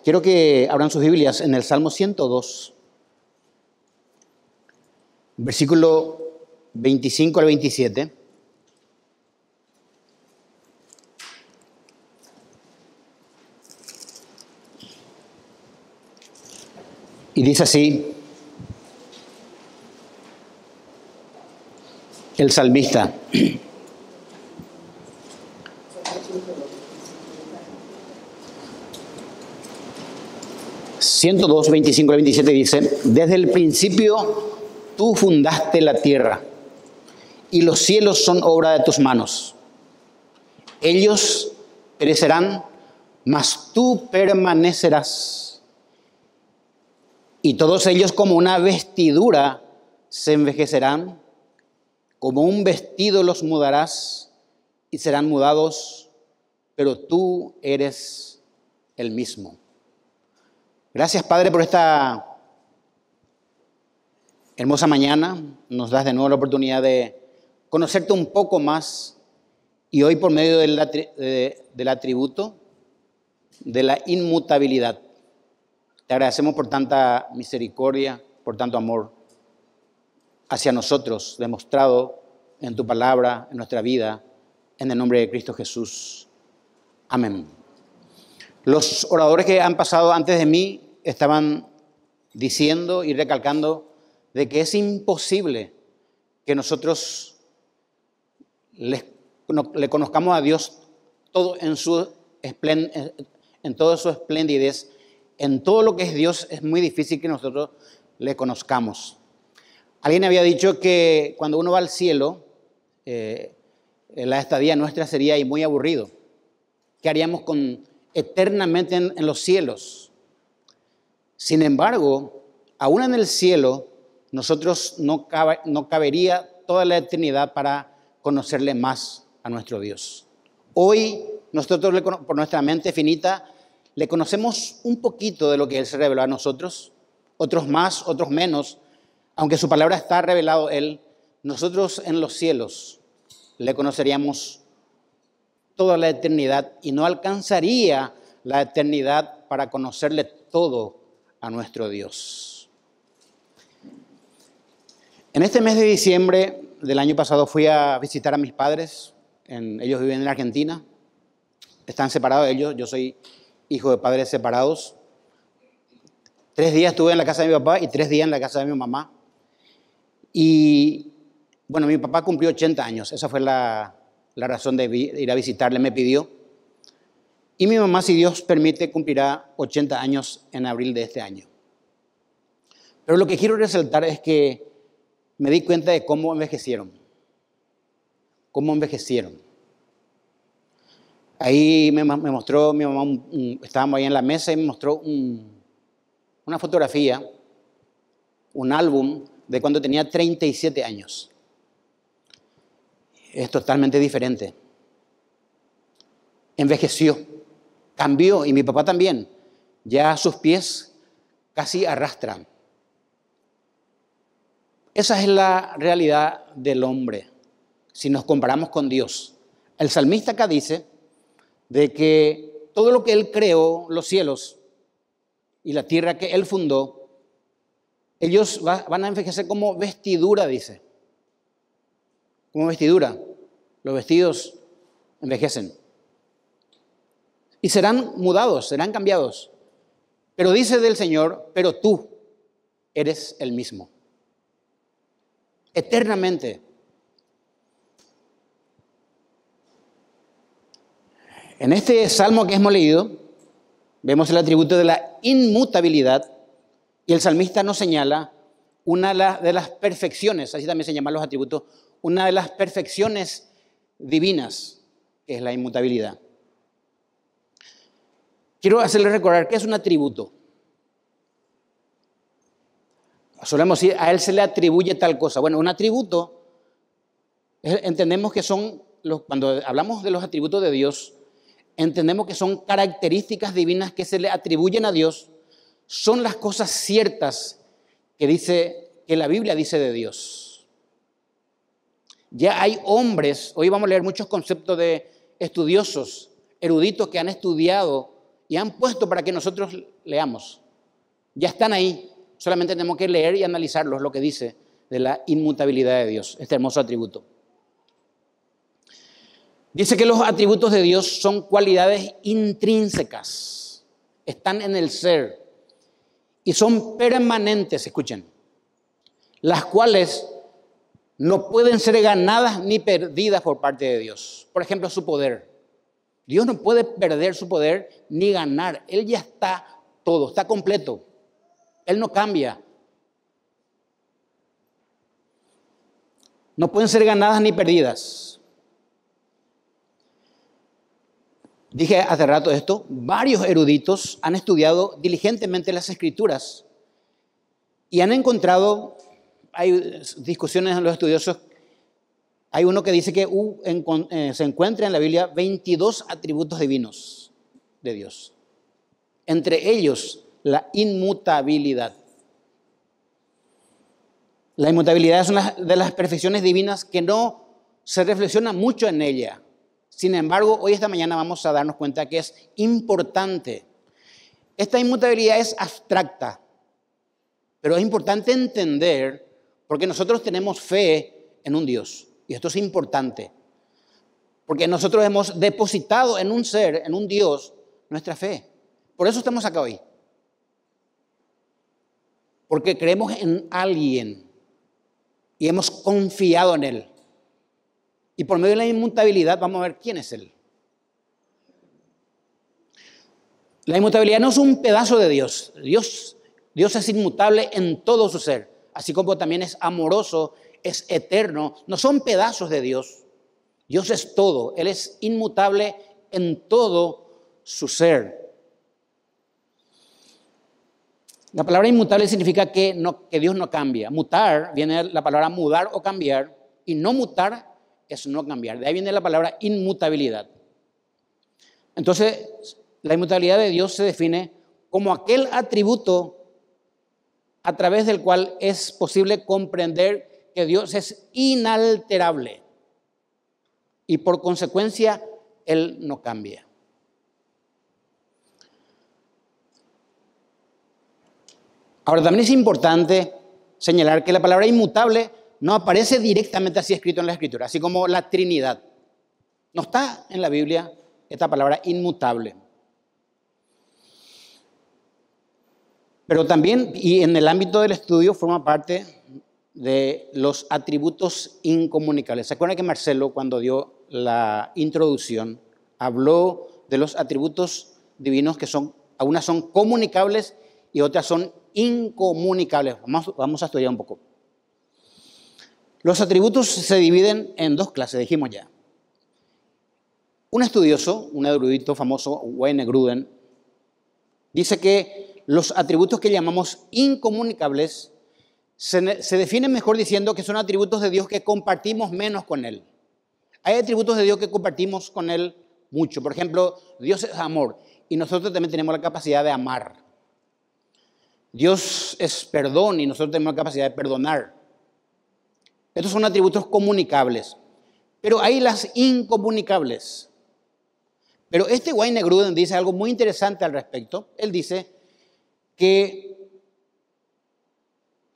Quiero que abran sus Biblias en el Salmo 102, versículo 25 al 27. Y dice así el salmista: 102, 25 al 27 dice: desde el principio tú fundaste la tierra, y los cielos son obra de tus manos. Ellos perecerán, mas tú permanecerás. Y todos ellos como una vestidura se envejecerán, como un vestido los mudarás y serán mudados, pero tú eres el mismo. Gracias, Padre, por esta hermosa mañana. Nos das de nuevo la oportunidad de conocerte un poco más, y hoy por medio del atributo de la inmutabilidad. Te agradecemos por tanta misericordia, por tanto amor hacia nosotros, demostrado en tu palabra, en nuestra vida, en el nombre de Cristo Jesús. Amén. Los oradores que han pasado antes de mí estaban diciendo y recalcando de que es imposible que nosotros le conozcamos a Dios todo en toda su esplendidez. En todo lo que es Dios es muy difícil que nosotros le conozcamos. Alguien había dicho que cuando uno va al cielo, la estadía nuestra sería muy aburrido. ¿Qué haríamos eternamente en los cielos? Sin embargo, aún en el cielo, nosotros no cabería toda la eternidad para conocerle más a nuestro Dios. Hoy, nosotros, por nuestra mente finita, le conocemos un poquito de lo que Él se reveló a nosotros, otros más, otros menos. Aunque su palabra está revelado Él, nosotros en los cielos le conoceríamos toda la eternidad y no alcanzaría la eternidad para conocerle todo a nuestro Dios. En este mes de diciembre del año pasado fui a visitar a mis padres. Ellos viven en Argentina. Están separados ellos. Yo soy hijo de padres separados. 3 días estuve en la casa de mi papá y 3 días en la casa de mi mamá. Y bueno, mi papá cumplió 80 años. Esa fue la razón de ir a visitarle, me pidió. Y mi mamá, si Dios permite, cumplirá 80 años en abril de este año. Pero lo que quiero resaltar es que me di cuenta de cómo envejecieron. Cómo envejecieron. Ahí me mostró mi mamá, estábamos ahí en la mesa y me mostró una fotografía, un álbum de cuando tenía 37 años. Es totalmente diferente. Envejeció, cambió, y mi papá también. Ya sus pies casi arrastran. Esa es la realidad del hombre, si nos comparamos con Dios. El salmista acá dice de que todo lo que Él creó, los cielos y la tierra que Él fundó, ellos van a envejecer como vestidura, dice. Como vestidura. Los vestidos envejecen. Y serán mudados, serán cambiados. Pero dice del Señor: pero tú eres el mismo. Eternamente. En este salmo que hemos leído, vemos el atributo de la inmutabilidad, y el salmista nos señala una de las perfecciones, así también se llaman los atributos, una de las perfecciones divinas, que es la inmutabilidad. Quiero hacerles recordar qué es un atributo. Solemos decir, a Él se le atribuye tal cosa. Bueno, un atributo, entendemos que son, cuando hablamos de los atributos de Dios, entendemos que son características divinas que se le atribuyen a Dios. Son las cosas ciertas que la Biblia dice de Dios. Ya hay hombres, hoy vamos a leer muchos conceptos de estudiosos, eruditos que han estudiado y han puesto para que nosotros leamos. Ya están ahí, solamente tenemos que leer y analizarlos, lo que dice de la inmutabilidad de Dios, este hermoso atributo. Dice que los atributos de Dios son cualidades intrínsecas, están en el ser y son permanentes, escuchen, las cuales no pueden ser ganadas ni perdidas por parte de Dios. Por ejemplo, su poder. Dios no puede perder su poder ni ganar. Él ya está todo, está completo. Él no cambia. No pueden ser ganadas ni perdidas. Dije hace rato esto, varios eruditos han estudiado diligentemente las Escrituras y han encontrado, hay discusiones en los estudiosos, hay uno que dice que se encuentra en la Biblia 22 atributos divinos de Dios. Entre ellos, la inmutabilidad. La inmutabilidad es una de las perfecciones divinas que no se reflexiona mucho en ella. Sin embargo, hoy esta mañana vamos a darnos cuenta que es importante. Esta inmutabilidad es abstracta, pero es importante entender porque nosotros tenemos fe en un Dios. Y esto es importante, porque nosotros hemos depositado en un ser, en un Dios, nuestra fe. Por eso estamos acá hoy. Porque creemos en alguien y hemos confiado en Él. Y por medio de la inmutabilidad vamos a ver quién es Él. La inmutabilidad no es un pedazo de Dios. Dios es inmutable en todo su ser, así como también es amoroso, es eterno. No son pedazos de Dios. Dios es todo. Él es inmutable en todo su ser. La palabra inmutable significa que Dios no cambia. Mutar viene de la palabra mudar o cambiar, y no mutar es no cambiar. De ahí viene la palabra inmutabilidad. Entonces, la inmutabilidad de Dios se define como aquel atributo a través del cual es posible comprender que Dios es inalterable y por consecuencia Él no cambia. Ahora, también es importante señalar que la palabra inmutable no aparece directamente así escrito en la Escritura, así como la Trinidad. No está en la Biblia esta palabra inmutable. Pero también, y en el ámbito del estudio, forma parte de los atributos incomunicables. ¿Se acuerdan que Marcelo, cuando dio la introducción, habló de los atributos divinos que algunas son comunicables y otras son incomunicables? Vamos a estudiar un poco. Los atributos se dividen en dos clases, dijimos ya. Un estudioso, un erudito famoso, Wayne Grudem, dice que los atributos que llamamos incomunicables se definen mejor diciendo que son atributos de Dios que compartimos menos con Él. Hay atributos de Dios que compartimos con Él mucho. Por ejemplo, Dios es amor y nosotros también tenemos la capacidad de amar. Dios es perdón y nosotros tenemos la capacidad de perdonar. Estos son atributos comunicables. Pero hay las incomunicables. Pero Wayne Grudem dice algo muy interesante al respecto. Él dice que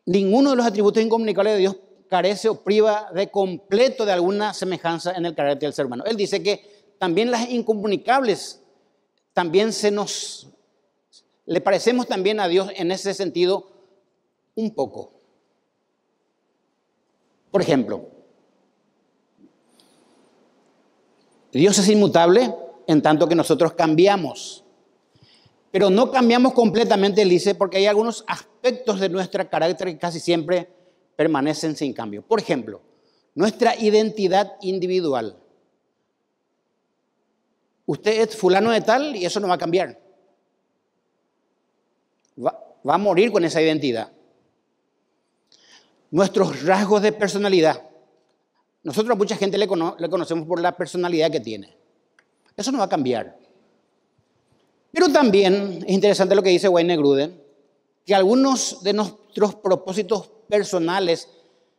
ninguno de los atributos incomunicables de Dios carece o priva de completo de alguna semejanza en el carácter del ser humano. Él dice que también las incomunicables también le parecemos también a Dios en ese sentido un poco. Por ejemplo, Dios es inmutable en tanto que nosotros cambiamos. Pero no cambiamos completamente, él dice, porque hay algunos aspectos de nuestro carácter que casi siempre permanecen sin cambio. Por ejemplo, nuestra identidad individual. Usted es fulano de tal y eso no va a cambiar. Va a morir con esa identidad. Nuestros rasgos de personalidad. Nosotros a mucha gente le conocemos por la personalidad que tiene. Eso no va a cambiar. Pero también es interesante lo que dice Wayne Grudem, que algunos de nuestros propósitos personales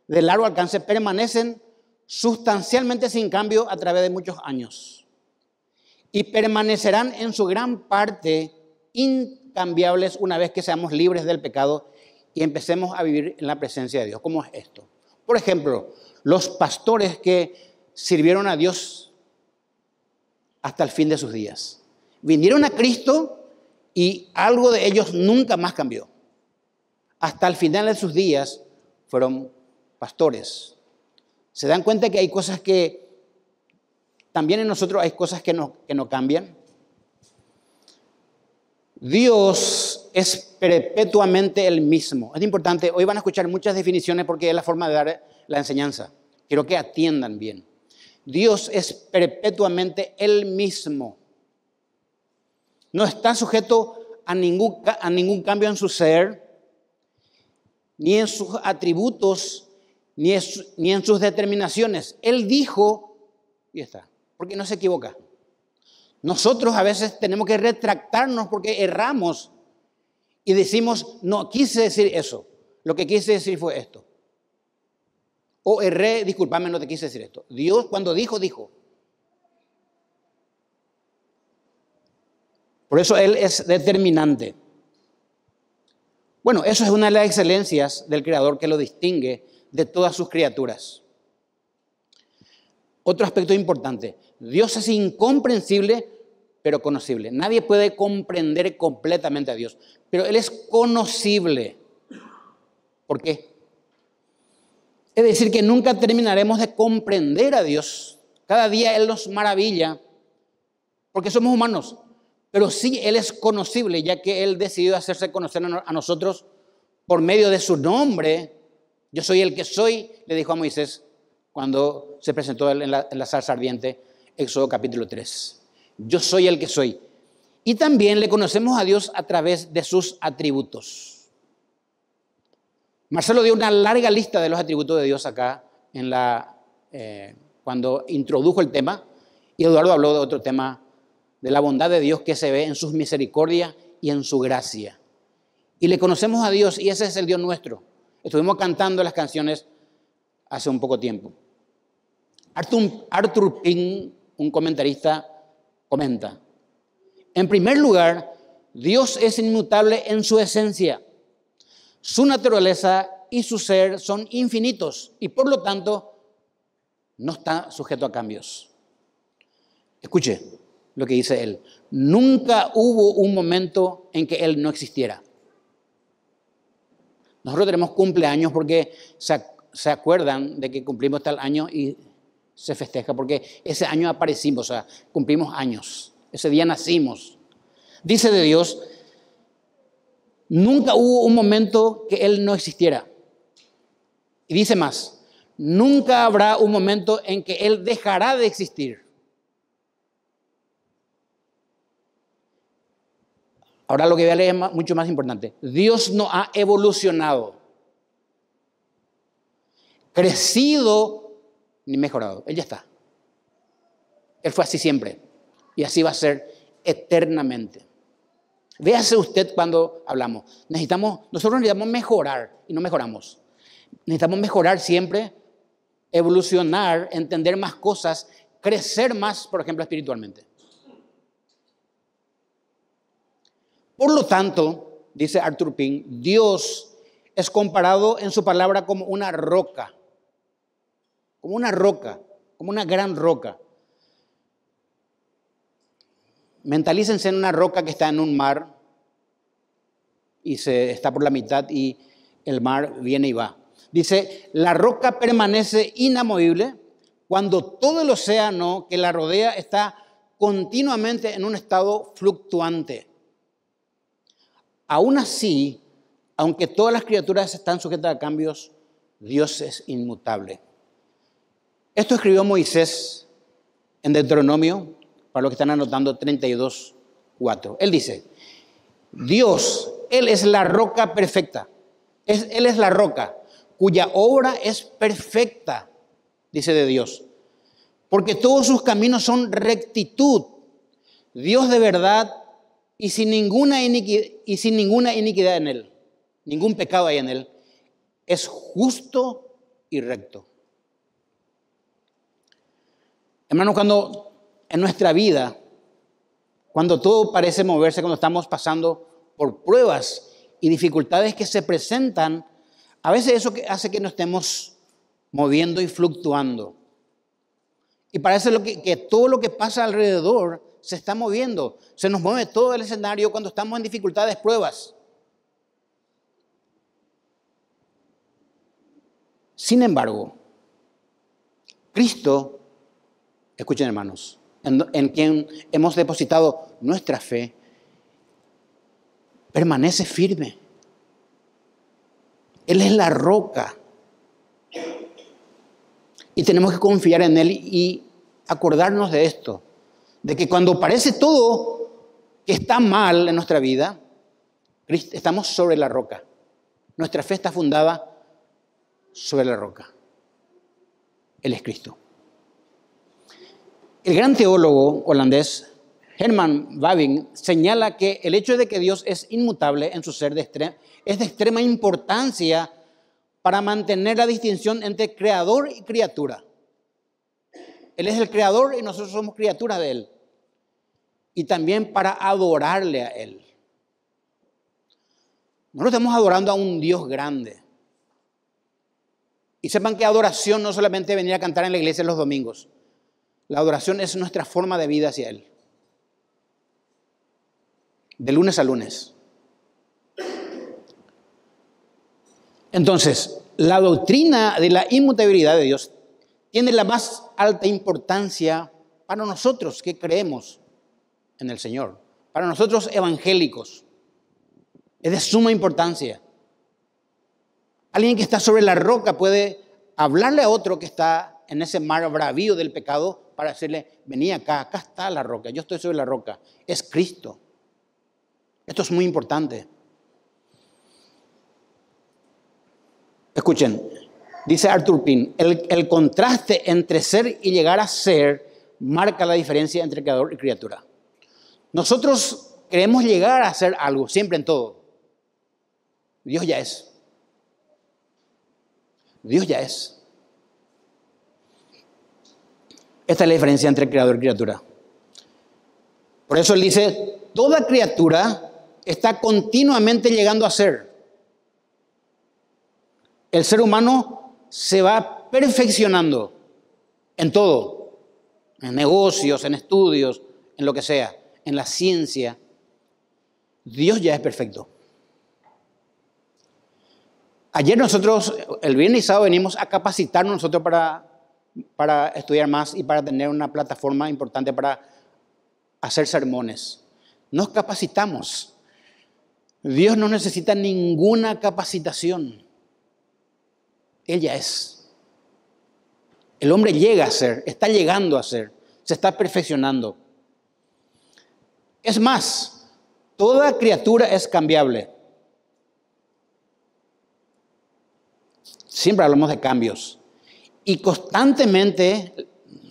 de largo alcance permanecen sustancialmente sin cambio a través de muchos años. y permanecerán en su gran parte incambiables una vez que seamos libres del pecado y empecemos a vivir en la presencia de Dios. ¿Cómo es esto? Por ejemplo, los pastores que sirvieron a Dios hasta el fin de sus días. Vinieron a Cristo y algo de ellos nunca más cambió. Hasta el final de sus días fueron pastores. ¿Se dan cuenta que hay cosas que también en nosotros hay cosas que no cambian? Dios es perpetuamente el mismo. Es importante, hoy van a escuchar muchas definiciones porque es la forma de dar la enseñanza. Quiero que atiendan bien. Dios es perpetuamente el mismo. No está sujeto a ningún cambio en su ser, ni en sus atributos, ni en sus determinaciones. Él dijo, y está, porque no se equivoca. Nosotros a veces tenemos que retractarnos porque erramos y decimos, no quise decir eso, lo que quise decir fue esto. O erré, discúlpame, no te quise decir esto. Dios cuando dijo, dijo. Por eso Él es determinante. Bueno, eso es una de las excelencias del Creador que lo distingue de todas sus criaturas. Otro aspecto importante, Dios es incomprensible, pero conocible. Nadie puede comprender completamente a Dios, pero Él es conocible. ¿Por qué? Es decir, que nunca terminaremos de comprender a Dios. Cada día Él nos maravilla, porque somos humanos. Pero sí, Él es conocible, ya que Él decidió hacerse conocer a nosotros por medio de su nombre. Yo soy el que soy, le dijo a Moisés cuando se presentó en la zarza ardiente, Éxodo capítulo 3. Yo soy el que soy. Y también le conocemos a Dios a través de sus atributos. Marcelo dio una larga lista de los atributos de Dios acá cuando introdujo el tema, y Eduardo habló de otro tema, de la bondad de Dios que se ve en sus misericordias y en su gracia. Y le conocemos a Dios y ese es el Dios nuestro. Estuvimos cantando las canciones hace un poco tiempo. Arthur Pink, un comentarista, comenta: en primer lugar, Dios es inmutable en su esencia. Su naturaleza y su ser son infinitos y por lo tanto no está sujeto a cambios. Escuche lo que dice él. Nunca hubo un momento en que Él no existiera. Nosotros tenemos cumpleaños porque se acuerdan de que cumplimos tal año y se festeja porque ese año aparecimos, o sea, cumplimos años. Ese día nacimos. Dice de Dios, nunca hubo un momento que Él no existiera. Y dice más, nunca habrá un momento en que Él dejará de existir. Ahora lo que voy a leer es mucho más importante. Dios no ha evolucionado, crecido ni mejorado. Él ya está. Él fue así siempre y así va a ser eternamente. Véase usted cuando hablamos. Nosotros necesitamos mejorar y no mejoramos. Necesitamos mejorar siempre, evolucionar, entender más cosas, crecer más, por ejemplo, espiritualmente. Por lo tanto, dice Arthur Pink, Dios es comparado en su palabra como una roca, como una gran roca. Mentalícense en una roca que está en un mar y está por la mitad y el mar viene y va. Dice, la roca permanece inamovible cuando todo el océano que la rodea está continuamente en un estado fluctuante. Aún así, aunque todas las criaturas están sujetas a cambios, Dios es inmutable. Esto escribió Moisés en Deuteronomio, para los que están anotando 32:4. Él dice, Dios, Él es la roca perfecta. Él es la roca cuya obra es perfecta, dice de Dios. Porque todos sus caminos son rectitud. Dios de verdad y sin ninguna iniquidad en Él. Ningún pecado hay en Él. Es justo y recto. Hermanos, cuando en nuestra vida Cuando todo parece moverse, cuando estamos pasando por pruebas y dificultades que se presentan, a veces eso hace que nos estemos moviendo y fluctuando. Y parece que todo lo que pasa alrededor se está moviendo. Se nos mueve todo el escenario cuando estamos en dificultades, pruebas. Sin embargo, Cristo, escuchen hermanos, en quien hemos depositado nuestra fe, permanece firme. Él es la roca. Y tenemos que confiar en Él y acordarnos de esto, de que cuando parece todo que está mal en nuestra vida, estamos sobre la roca. Nuestra fe está fundada sobre la roca. Él es Cristo. El gran teólogo holandés Herman Bavinck señala que el hecho de que Dios es inmutable en su ser es de extrema importancia para mantener la distinción entre creador y criatura. Él es el creador y nosotros somos criaturas de Él. Y también para adorarle a Él. Nosotros estamos adorando a un Dios grande. Y sepan que adoración no solamente venir a cantar en la iglesia los domingos. La adoración es nuestra forma de vida hacia Él. De lunes a lunes. Entonces, la doctrina de la inmutabilidad de Dios tiene la más alta importancia para nosotros que creemos en el Señor. Para nosotros evangélicos. Es de suma importancia. Alguien que está sobre la roca puede hablarle a otro que está en ese mar bravío del pecado para decirle, vení acá, acá está la roca, yo estoy sobre la roca. Es Cristo. Esto es muy importante. Escuchen, dice Arthur Pym, el contraste entre ser y llegar a ser marca la diferencia entre creador y criatura. Nosotros queremos llegar a ser algo, siempre en todo. Dios ya es. Dios ya es. Esta es la diferencia entre creador y criatura. Por eso él dice, toda criatura está continuamente llegando a ser. El ser humano se va perfeccionando en todo, en negocios, en estudios, en lo que sea, en la ciencia. Dios ya es perfecto. Ayer nosotros, el viernes y sábado, venimos a capacitarnos nosotros para estudiar más y para tener una plataforma importante para hacer sermones. Nos capacitamos. Dios no necesita ninguna capacitación. Él ya es. El hombre llega a ser, está llegando a ser, se está perfeccionando. Es más, toda criatura es cambiable. Siempre hablamos de cambios. Y constantemente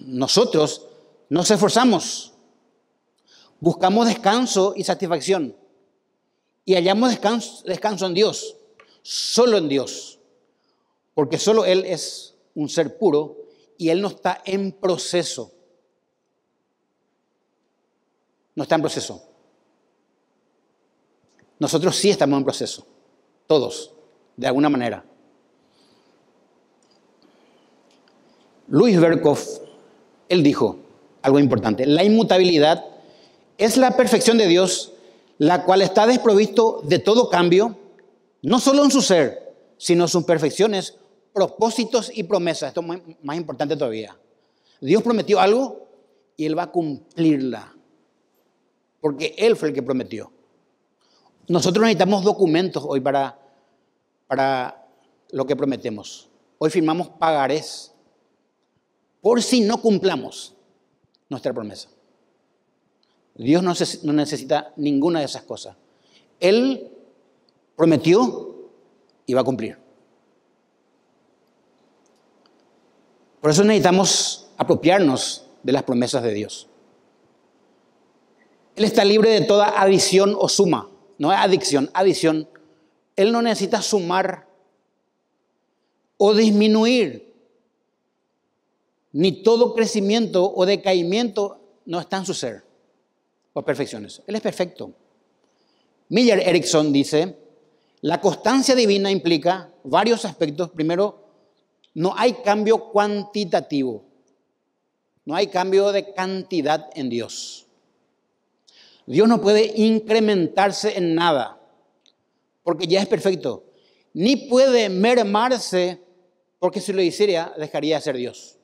nosotros nos esforzamos. Buscamos descanso y satisfacción. Y hallamos descanso en Dios. Solo en Dios. Porque solo Él es un ser puro y Él no está en proceso. No está en proceso. Nosotros sí estamos en proceso. Todos, de alguna manera. Louis Berkhoff, él dijo algo importante. La inmutabilidad es la perfección de Dios, la cual está desprovisto de todo cambio, no solo en su ser, sino en sus perfecciones, propósitos y promesas. Esto es más importante todavía. Dios prometió algo y Él va a cumplirla. Porque Él fue el que prometió. Nosotros necesitamos documentos hoy para lo que prometemos. Hoy firmamos pagarés por si no cumplamos nuestra promesa. Dios no necesita ninguna de esas cosas. Él prometió y va a cumplir. Por eso necesitamos apropiarnos de las promesas de Dios. Él está libre de toda adición o suma. No es adicción, adición. Él no necesita sumar o disminuir. Ni todo crecimiento o decaimiento no está en su ser. o perfecciones. Él es perfecto. Miller Erickson dice, la constancia divina implica varios aspectos. Primero, no hay cambio cuantitativo. No hay cambio de cantidad en Dios. Dios no puede incrementarse en nada, porque ya es perfecto. Ni puede mermarse, porque si lo hiciera, dejaría de ser Dios.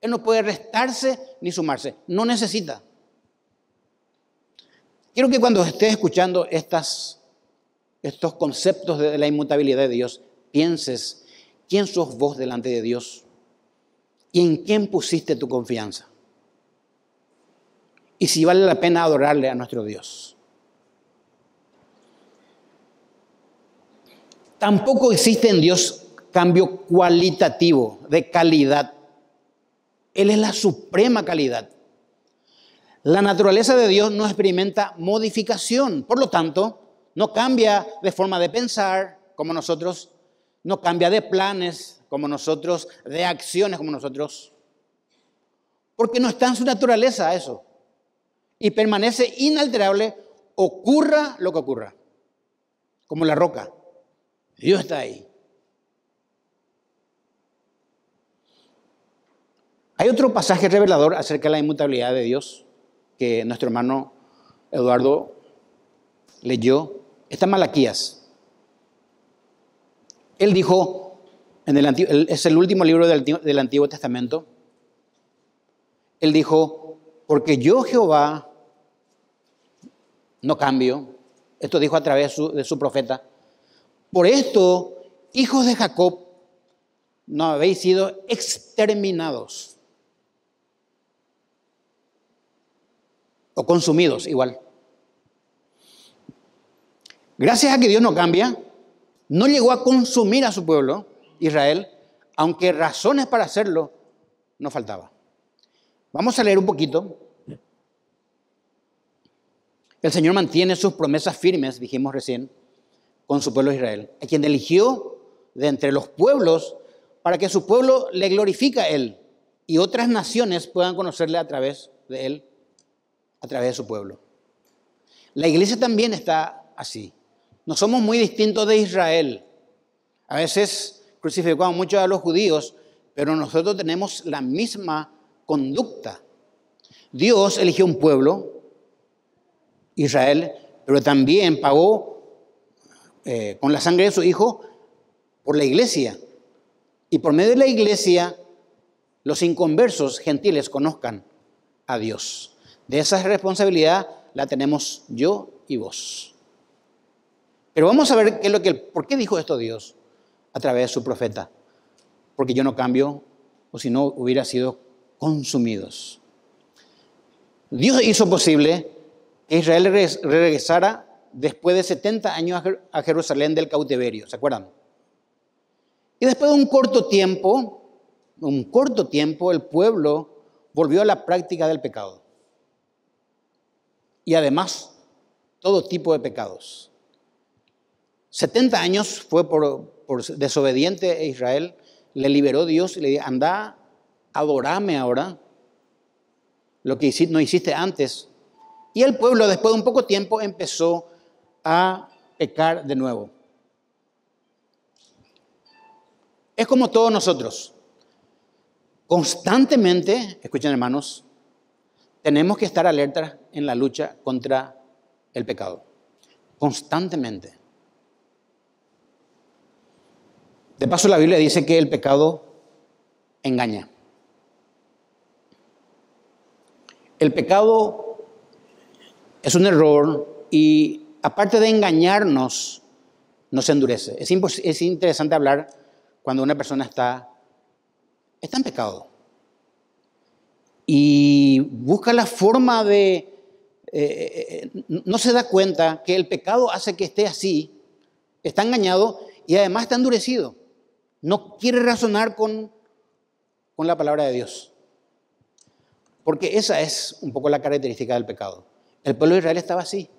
Él no puede restarse ni sumarse. No necesita. Quiero que cuando estés escuchando estos conceptos de la inmutabilidad de Dios, pienses quién sos vos delante de Dios y en quién pusiste tu confianza. Y si vale la pena adorarle a nuestro Dios. Tampoco existe en Dios cambio cualitativo, de calidad. Él es la suprema calidad. La naturaleza de Dios no experimenta modificación, por lo tanto, no cambia de forma de pensar como nosotros, no cambia de planes como nosotros, de acciones como nosotros, porque no está en su naturaleza eso, y permanece inalterable, ocurra lo que ocurra, como la roca. Dios está ahí. Hay otro pasaje revelador acerca de la inmutabilidad de Dios que nuestro hermano Eduardo leyó. Está en Malaquías. Él dijo, es el último libro del Antiguo Testamento. Él dijo, porque yo Jehová no cambio. Esto dijo a través de su profeta. Por esto, hijos de Jacob, no habéis sido exterminados. O consumidos igual. Gracias a que Dios no cambia, no llegó a consumir a su pueblo, Israel, aunque razones para hacerlo no faltaba. Vamos a leer un poquito. El Señor mantiene sus promesas firmes, dijimos recién, con su pueblo Israel, a quien eligió de entre los pueblos para que su pueblo le glorifique a Él y otras naciones puedan conocerle a través de Él, a través de su pueblo. La iglesia también está así. No somos muy distintos de Israel. A veces crucificamos mucho a los judíos, pero nosotros tenemos la misma conducta. Dios eligió un pueblo, Israel, pero también pagó con la sangre de su Hijo por la iglesia. Y por medio de la iglesia, los inconversos gentiles conozcan a Dios. De esa responsabilidad la tenemos yo y vos. Pero vamos a ver por qué dijo esto Dios a través de su profeta. Porque yo no cambio, o si no hubiera sido consumidos. Dios hizo posible que Israel regresara después de 70 años a Jerusalén del cautiverio, ¿se acuerdan? Y después de un corto tiempo, el pueblo volvió a la práctica del pecado. Y además, todo tipo de pecados. 70 años fue por desobediente a Israel, le liberó Dios y le dijo, anda, adorame ahora, lo que no hiciste antes. Y el pueblo, después de un poco tiempo, empezó a pecar de nuevo. Es como todos nosotros. Constantemente, escuchen hermanos, tenemos que estar alertas en la lucha contra el pecado. Constantemente. De paso, la Biblia dice que el pecado engaña. El pecado es un error y aparte de engañarnos, nos endurece. Es interesante hablar cuando una persona está en pecado y busca la forma de... no se da cuenta que el pecado hace que esté así, está engañado y además está endurecido. No quiere razonar con la palabra de Dios. Porque esa es un poco la característica del pecado. El pueblo de Israel estaba así.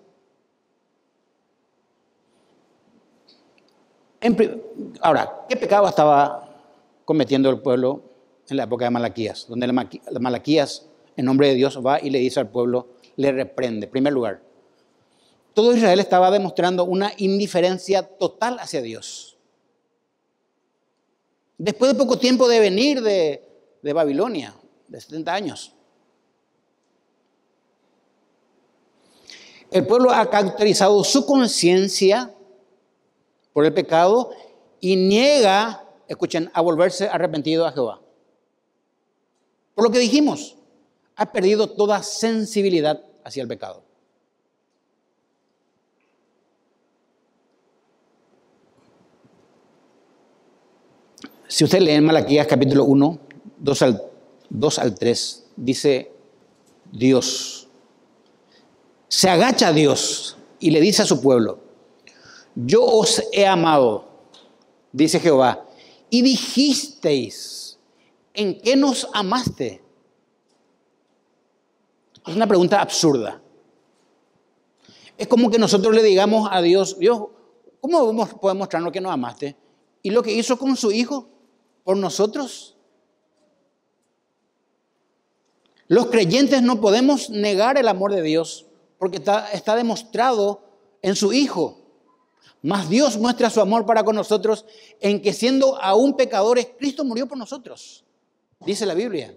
Ahora, ¿qué pecado estaba cometiendo el pueblo en la época de Malaquías? Donde Malaquías, en nombre de Dios, va y le dice al pueblo le reprende. En primer lugar, todo Israel estaba demostrando una indiferencia total hacia Dios. Después de poco tiempo de venir de Babilonia, de 70 años. El pueblo ha caracterizado su conciencia por el pecado y niega, escuchen, a volverse arrepentido a Jehová. Por lo que dijimos, ha perdido toda sensibilidad hacia el pecado. Si usted lee en Malaquías capítulo 1, 2 al 3, dice Dios, se agacha a Dios y le dice a su pueblo, yo os he amado, dice Jehová, y dijisteis, ¿en qué nos amaste? Es una pregunta absurda. Es como que nosotros le digamos a Dios, Dios, ¿cómo podemos mostrarnos que nos amaste? Y lo que hizo con su Hijo por nosotros. Los creyentes no podemos negar el amor de Dios porque está demostrado en su Hijo. Mas Dios muestra su amor para con nosotros en que siendo aún pecadores, Cristo murió por nosotros. Dice la Biblia.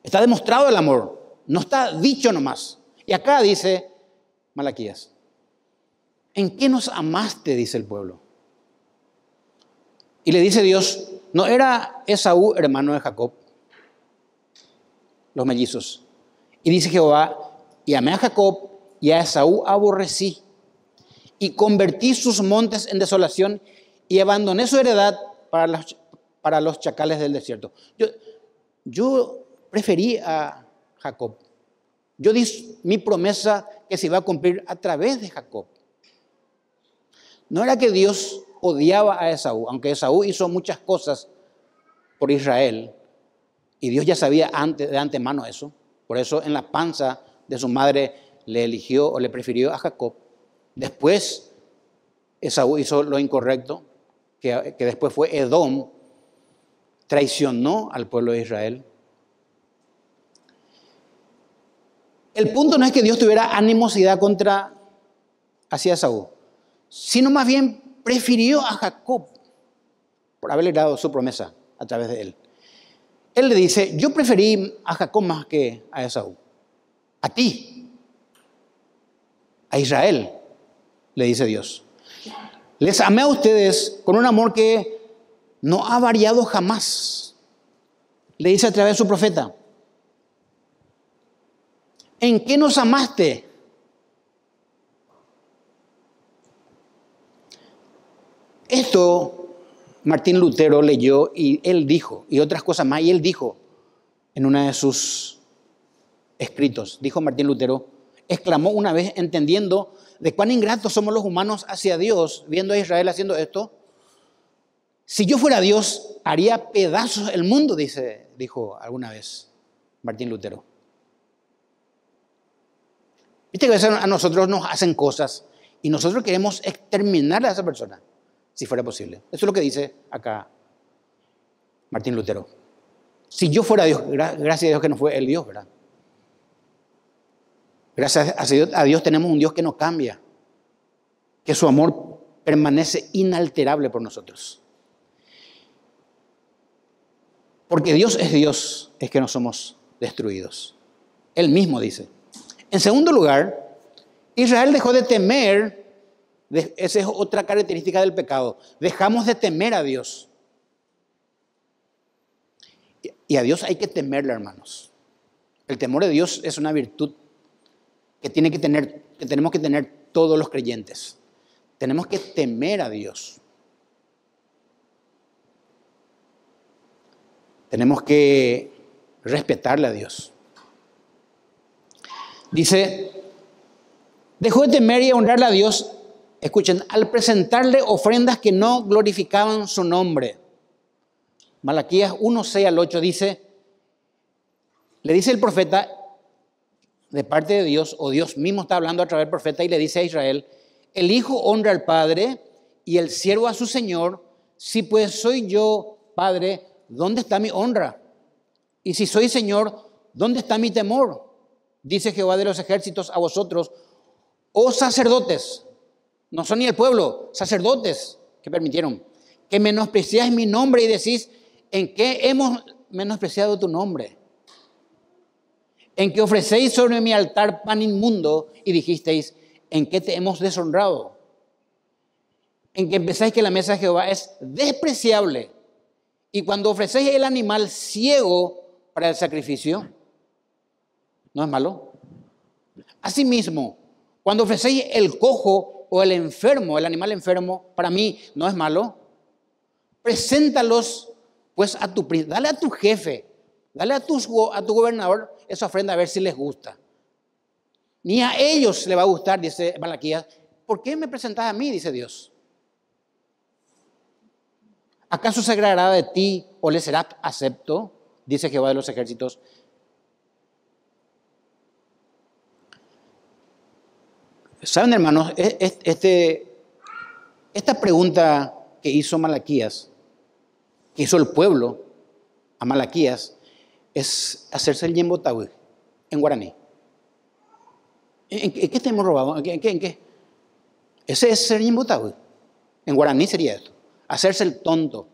Está demostrado el amor. No está dicho nomás. Y acá dice Malaquías, ¿en qué nos amaste? Dice el pueblo. Y le dice Dios, ¿no era Esaú hermano de Jacob? Los mellizos. Y dice Jehová, y amé a Jacob y a Esaú aborrecí. Y convertí sus montes en desolación y abandoné su heredad para los chacales del desierto. Yo preferí a Jacob. Yo di mi promesa que se iba a cumplir a través de Jacob. No era que Dios odiaba a Esaú, aunque Esaú hizo muchas cosas por Israel, y Dios ya sabía de antemano eso. Por eso en la panza de su madre le eligió o le prefirió a Jacob. Después Esaú hizo lo incorrecto, que después fue Edom, traicionó al pueblo de Israel. El punto no es que Dios tuviera animosidad hacia Esaú, sino más bien prefirió a Jacob por haberle dado su promesa a través de él. Él le dice, yo preferí a Jacob más que a Esaú. A ti, a Israel, le dice Dios. Les amé a ustedes con un amor que no ha variado jamás. Le dice a través de su profeta. ¿En qué nos amaste? Esto Martín Lutero leyó y él dijo, y otras cosas más, y él dijo en uno de sus escritos, dijo Martín Lutero, exclamó una vez entendiendo de cuán ingratos somos los humanos hacia Dios, viendo a Israel haciendo esto, si yo fuera Dios, haría pedazos el mundo, dijo alguna vez Martín Lutero. Viste que a veces a nosotros nos hacen cosas y nosotros queremos exterminar a esa persona, si fuera posible. Eso es lo que dice acá Martín Lutero. Si yo fuera Dios, gracias a Dios que no fue el Dios, ¿verdad? Gracias a Dios tenemos un Dios que no cambia, que su amor permanece inalterable por nosotros. Porque Dios, es que no somos destruidos. Él mismo dice. En segundo lugar, Israel dejó de temer. Esa es otra característica del pecado. Dejamos de temer a Dios. Y a Dios hay que temerle, hermanos. El temor de Dios es una virtud que tenemos que tener todos los creyentes. Tenemos que temer a Dios. Tenemos que respetarle a Dios. Dice, dejó de temer y honrarle a Dios, escuchen, al presentarle ofrendas que no glorificaban su nombre. Malaquías 1, 6 al 8 dice, le dice el profeta de parte de Dios, o Dios mismo está hablando a través del profeta y le dice a Israel, el hijo honra al padre y el siervo a su señor, si pues soy yo padre, ¿dónde está mi honra? Y si soy Señor, ¿dónde está mi temor? Dice Jehová de los ejércitos a vosotros, oh sacerdotes, no son ni el pueblo, sacerdotes que permitieron, que menospreciáis mi nombre y decís, ¿en qué hemos menospreciado tu nombre? En que ofrecéis sobre mi altar pan inmundo y dijisteis, ¿en qué te hemos deshonrado? En que pensáis que la mesa de Jehová es despreciable y cuando ofrecéis el animal ciego para el sacrificio, ¿no es malo? Asimismo, cuando ofrecéis el cojo o el enfermo, el animal enfermo, para mí, ¿no es malo? Preséntalos pues a tu príncipe, dale a tu jefe, dale a tu gobernador esa ofrenda a ver si les gusta. Ni a ellos le va a gustar, dice Malaquías. ¿Por qué me presentás a mí? Dice Dios. ¿Acaso se agradará de ti o le será acepto? Dice Jehová de los ejércitos. Saben, hermanos, esta pregunta que hizo Malaquías, que hizo el pueblo a Malaquías, es hacerse el yembotawi en guaraní. ¿En qué te hemos robado? ¿En qué? Ese es ser yembotawi. En guaraní sería esto, hacerse el tonto.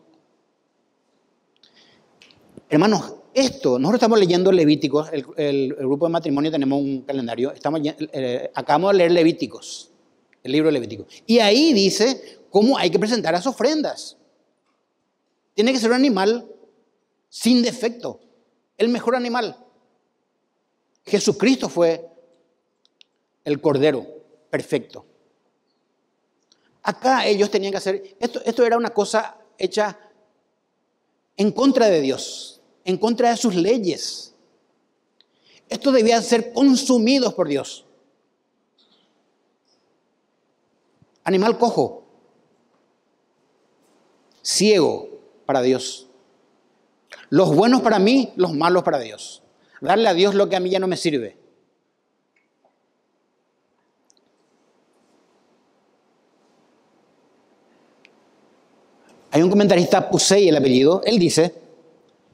Hermanos, nosotros estamos leyendo Levíticos, el grupo de matrimonio tenemos un calendario, acabamos de leer Levíticos, el libro de Levíticos. Y ahí dice cómo hay que presentar las ofrendas. Tiene que ser un animal sin defecto, el mejor animal. Jesucristo fue el cordero perfecto. Acá ellos tenían que hacer, esto era una cosa hecha en contra de Dios, en contra de sus leyes. Esto debía ser consumidos por Dios. Animal cojo, ciego para Dios. Los buenos para mí, los malos para Dios. Darle a Dios lo que a mí ya no me sirve. Hay un comentarista, Pusey el apellido, él dice,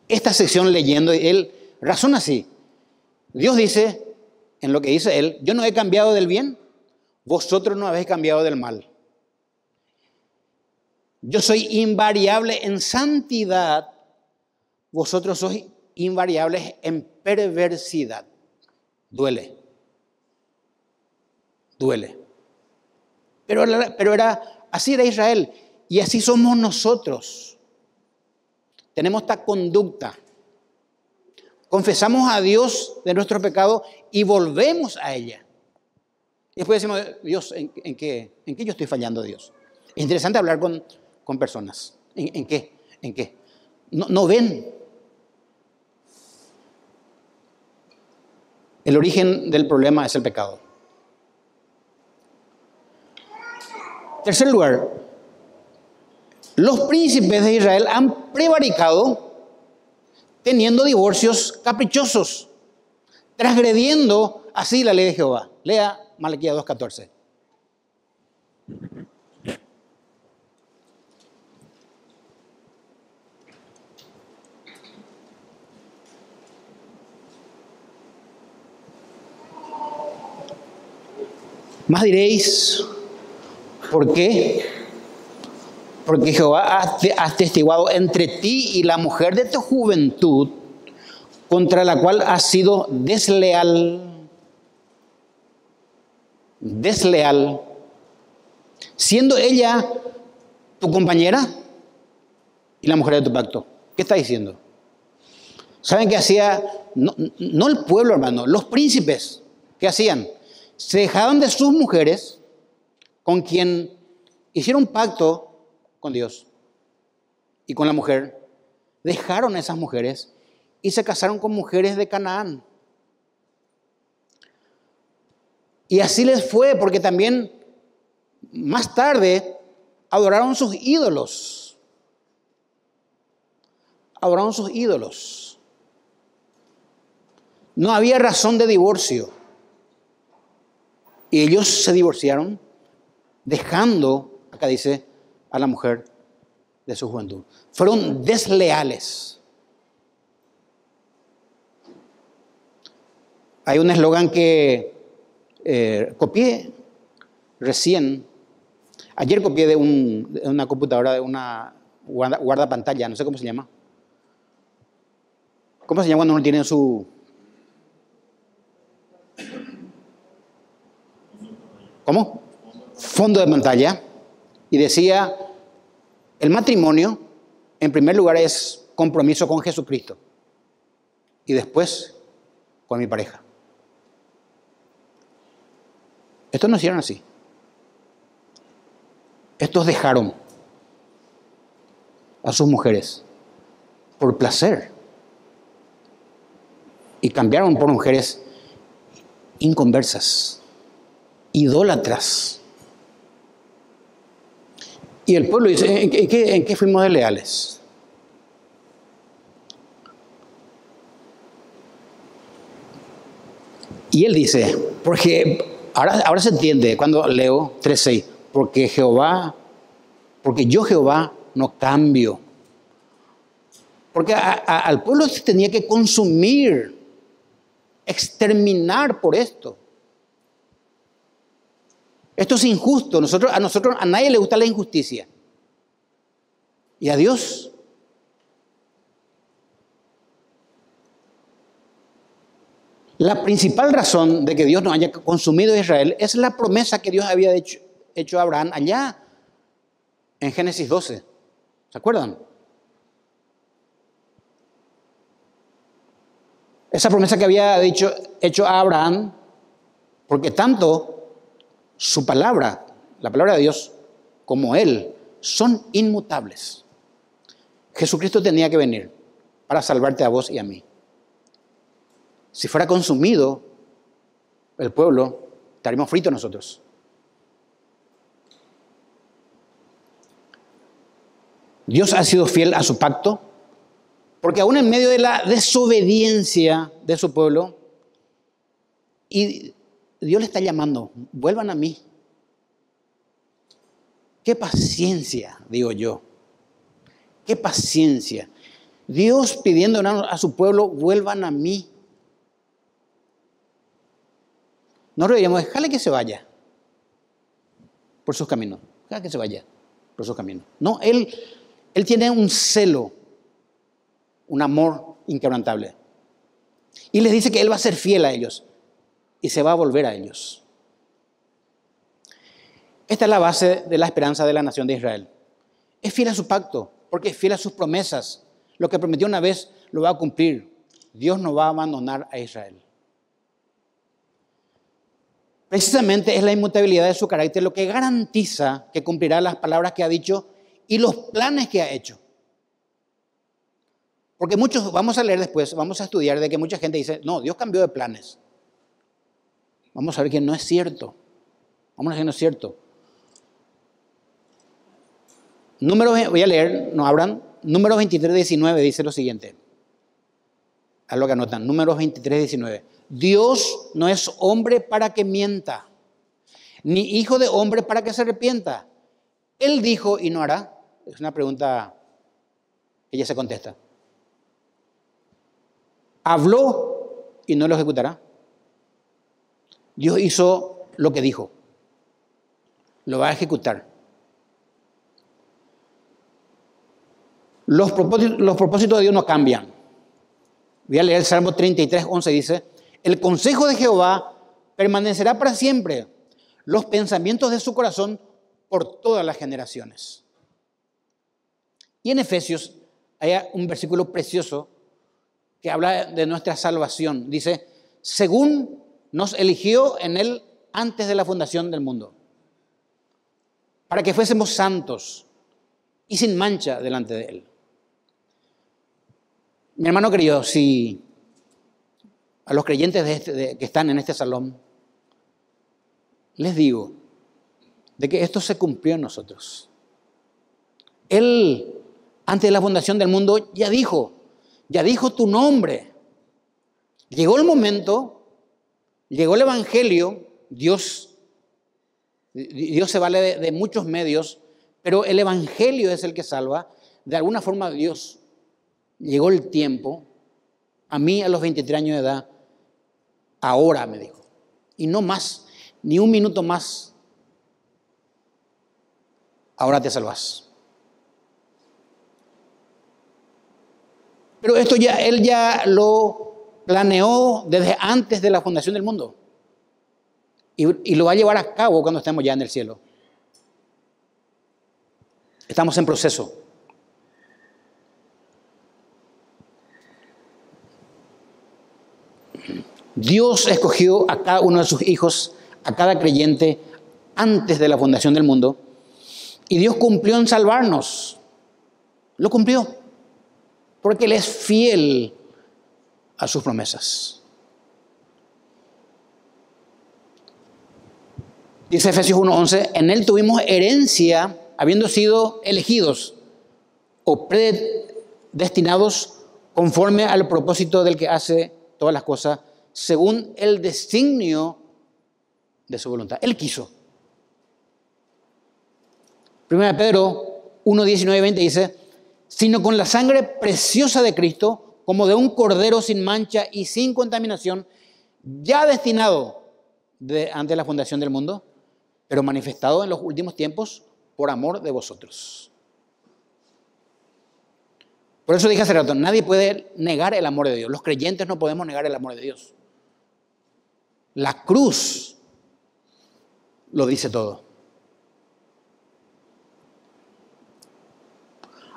esta sección leyendo, él razona así. Dios dice, en lo que dice él, yo no he cambiado del bien, vosotros no habéis cambiado del mal. Yo soy invariable en santidad, vosotros sois invariables en perversidad. Duele. Pero así era Israel. Y así somos nosotros. Tenemos esta conducta. Confesamos a Dios de nuestro pecado y volvemos a ella. Y después decimos, Dios, ¿en qué yo estoy fallando, Dios? Es interesante hablar con personas. ¿En qué? No ven. El origen del problema es el pecado. Tercer lugar, los príncipes de Israel han prevaricado teniendo divorcios caprichosos, transgrediendo así la ley de Jehová. Lea Malaquías 2:14. Más diréis, ¿por qué? Porque Jehová ha atestiguado entre ti y la mujer de tu juventud, contra la cual has sido desleal, siendo ella tu compañera y la mujer de tu pacto. ¿Qué está diciendo? ¿Saben qué hacía? No el pueblo, hermano, los príncipes. ¿Qué hacían? Se dejaban de sus mujeres con quien hicieron pacto con Dios y con la mujer, dejaron a esas mujeres y se casaron con mujeres de Canaán. Y así les fue, porque también más tarde adoraron sus ídolos. No había razón de divorcio. Y ellos se divorciaron dejando, acá dice, a la mujer de su juventud. Fueron desleales. Hay un eslogan que copié recién. Ayer copié de una computadora, de una guardapantalla, no sé cómo se llama. ¿Cómo se llama cuando uno tiene su... ¿Cómo? Fondo de pantalla. Y decía, el matrimonio, en primer lugar, es compromiso con Jesucristo. Y después, con mi pareja. Estos no hicieron así. Estos dejaron a sus mujeres por placer y cambiaron por mujeres inconversas, idólatras. Y el pueblo dice, ¿en qué fuimos desleales? Y él dice, porque ahora se entiende cuando leo 3:6, porque yo Jehová no cambio. Porque al pueblo se tenía que consumir, exterminar por esto. Esto es injusto. A nadie le gusta la injusticia. ¿Y a Dios? La principal razón de que Dios no haya consumido a Israel es la promesa que Dios había hecho a Abraham allá en Génesis 12. ¿Se acuerdan? Esa promesa que había hecho a Abraham, porque tanto su palabra, la palabra de Dios, como él, son inmutables. Jesucristo tenía que venir para salvarte a vos y a mí. Si fuera consumido el pueblo, estaríamos fritos nosotros. Dios ha sido fiel a su pacto, porque aún en medio de la desobediencia de su pueblo, y Dios le está llamando, vuelvan a mí. Qué paciencia, digo yo. Qué paciencia. Dios pidiendo a su pueblo, vuelvan a mí. No deberíamos dejarle que se vaya por sus caminos. Dejar que se vaya por sus caminos. No, Él tiene un celo, un amor inquebrantable. Y les dice que Él va a ser fiel a ellos y se va a volver a ellos. Esta es la base de la esperanza de la nación de Israel. Es fiel a su pacto, porque es fiel a sus promesas. Lo que prometió una vez lo va a cumplir. Dios no va a abandonar a Israel. Precisamente es la inmutabilidad de su carácter lo que garantiza que cumplirá las palabras que ha dicho y los planes que ha hecho. Porque muchos, vamos a leer después, vamos a estudiar de que mucha gente dice, no, Dios cambió de planes. Vamos a ver que no es cierto. Vamos a ver que no es cierto. Voy a leer, no abran, Números 23:19 dice lo siguiente. A lo que anotan, Números 23:19. Dios no es hombre para que mienta, ni hijo de hombre para que se arrepienta. Él dijo y no hará. Es una pregunta que ya se contesta. Habló y no lo ejecutará. Dios hizo lo que dijo. Lo va a ejecutar. Los propósitos de Dios no cambian. Voy a leer el Salmo 33:11. Dice, el consejo de Jehová permanecerá para siempre, los pensamientos de su corazón por todas las generaciones. Y en Efesios hay un versículo precioso que habla de nuestra salvación. Dice, según nos eligió en Él antes de la fundación del mundo, para que fuésemos santos y sin mancha delante de Él. Mi hermano querido, si a los creyentes que están en este salón, les digo de que esto se cumplió en nosotros. Él, antes de la fundación del mundo, ya dijo tu nombre. Llegó el momento, llegó el Evangelio, Dios se vale de muchos medios, pero el Evangelio es el que salva. De alguna forma Dios, llegó el tiempo, a mí a los 23 años de edad, ahora, me dijo, y no más, ni un minuto más, ahora te salvas. Pero esto ya, él ya lo planeó desde antes de la fundación del mundo. Y lo va a llevar a cabo cuando estemos ya en el cielo. Estamos en proceso. Dios escogió a cada uno de sus hijos, a cada creyente, antes de la fundación del mundo. Y Dios cumplió en salvarnos. Lo cumplió. Porque Él es fiel a sus promesas. Dice Efesios 1:11, en Él tuvimos herencia, habiendo sido elegidos o predestinados conforme al propósito del que hace todas las cosas, según el designio de su voluntad. Él quiso. 1 Pedro 1:19 y 20 dice, sino con la sangre preciosa de Cristo, como de un cordero sin mancha y sin contaminación, ya destinado antes de la fundación del mundo, pero manifestado en los últimos tiempos por amor de vosotros. Por eso dije hace rato, nadie puede negar el amor de Dios. Los creyentes no podemos negar el amor de Dios. La cruz lo dice todo.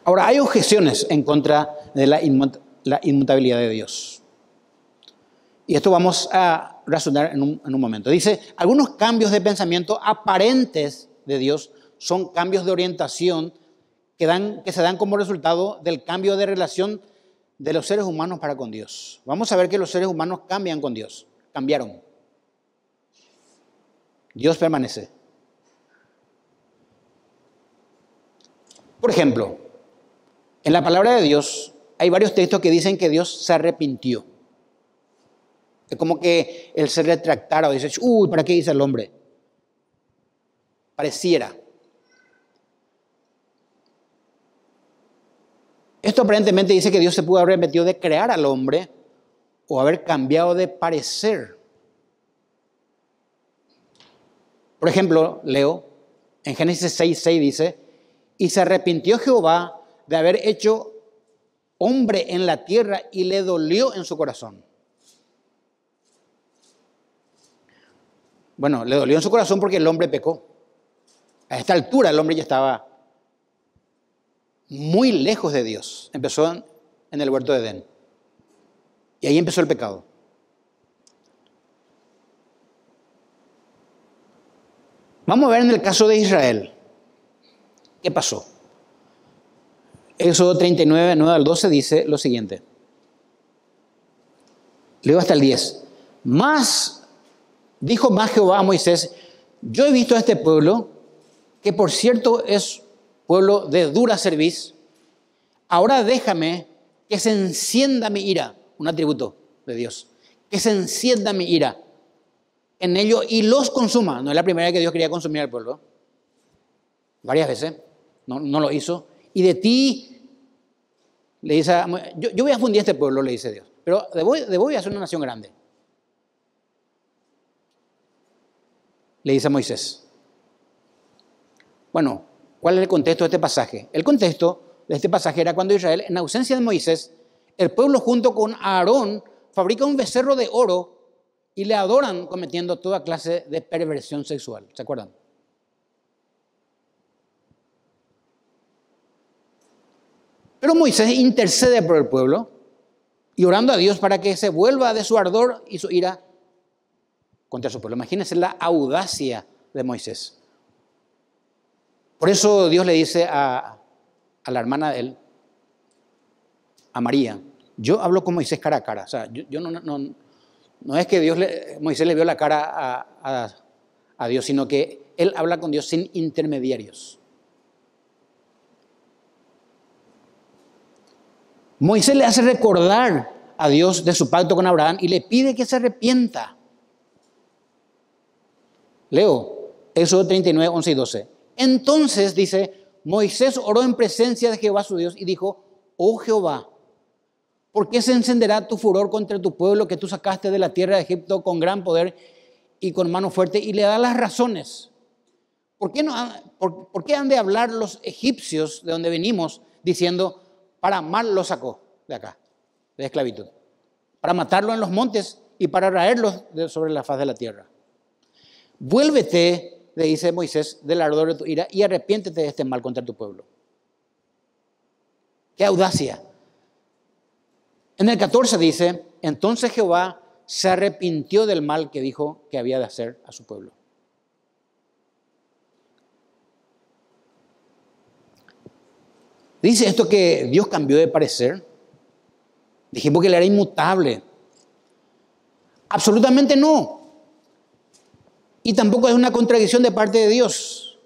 Ahora, hay objeciones en contra de la inmutabilidad de Dios. Y esto vamos a razonar en un momento. Dice, algunos cambios de pensamiento aparentes de Dios son cambios de orientación que se dan como resultado del cambio de relación de los seres humanos para con Dios. Vamos a ver que los seres humanos cambian con Dios. Cambiaron. Dios permanece. Por ejemplo, en la palabra de Dios hay varios textos que dicen que Dios se arrepintió. Es como que Él se retractara o dice, uy, ¿para qué dice el hombre? Pareciera. Esto aparentemente dice que Dios se pudo haber arrepentido de crear al hombre o haber cambiado de parecer. Por ejemplo, leo, en Génesis 6:6 dice, y se arrepintió Jehová de haber hecho hombre en la tierra y le dolió en su corazón. Bueno, le dolió en su corazón porque el hombre pecó. A esta altura el hombre ya estaba muy lejos de Dios. Empezó en el huerto de Edén. Y ahí empezó el pecado. Vamos a ver en el caso de Israel. ¿Qué pasó? Éxodo 39, 9 al 12 dice lo siguiente. Leo hasta el 10. Dijo más Jehová a Moisés, yo he visto a este pueblo, que por cierto es pueblo de dura cerviz, ahora déjame que se encienda mi ira, un atributo de Dios, que se encienda mi ira en ellos y los consuma. No es la primera vez que Dios quería consumir al pueblo, varias veces, no lo hizo. Y de ti, le dice, yo voy a fundir a este pueblo, le dice Dios, pero de vos voy a hacer una nación grande. Le dice a Moisés. Bueno, ¿cuál es el contexto de este pasaje? El contexto de este pasaje era cuando Israel, en ausencia de Moisés, el pueblo junto con Aarón fabrica un becerro de oro y le adoran cometiendo toda clase de perversión sexual. ¿Se acuerdan? Pero Moisés intercede por el pueblo y orando a Dios para que se vuelva de su ardor y su ira contra su pueblo. Imagínense la audacia de Moisés. Por eso Dios le dice a la hermana de él, a María, yo hablo con Moisés cara a cara. O sea, yo no es que Moisés le vio la cara a Dios, sino que él habla con Dios sin intermediarios. Moisés le hace recordar a Dios de su pacto con Abraham y le pide que se arrepienta. Leo, Éxodo 39, 11 y 12. Entonces, dice, Moisés oró en presencia de Jehová su Dios y dijo, oh Jehová, ¿Por qué se encenderá tu furor contra tu pueblo que tú sacaste de la tierra de Egipto con gran poder y con mano fuerte? Y le da las razones. ¿Por qué han de hablar los egipcios de donde venimos diciendo, para mal lo sacó de acá, de esclavitud, para matarlo en los montes y para raerlos sobre la faz de la tierra? Vuélvete, le dice Moisés, del ardor de tu ira y arrepiéntete de este mal contra tu pueblo. ¡Qué audacia! En el 14 dice, entonces Jehová se arrepintió del mal que dijo que había de hacer a su pueblo. Dice esto que Dios cambió de parecer. Dijimos que él era inmutable. Absolutamente no. Y tampoco es una contradicción de parte de Dios.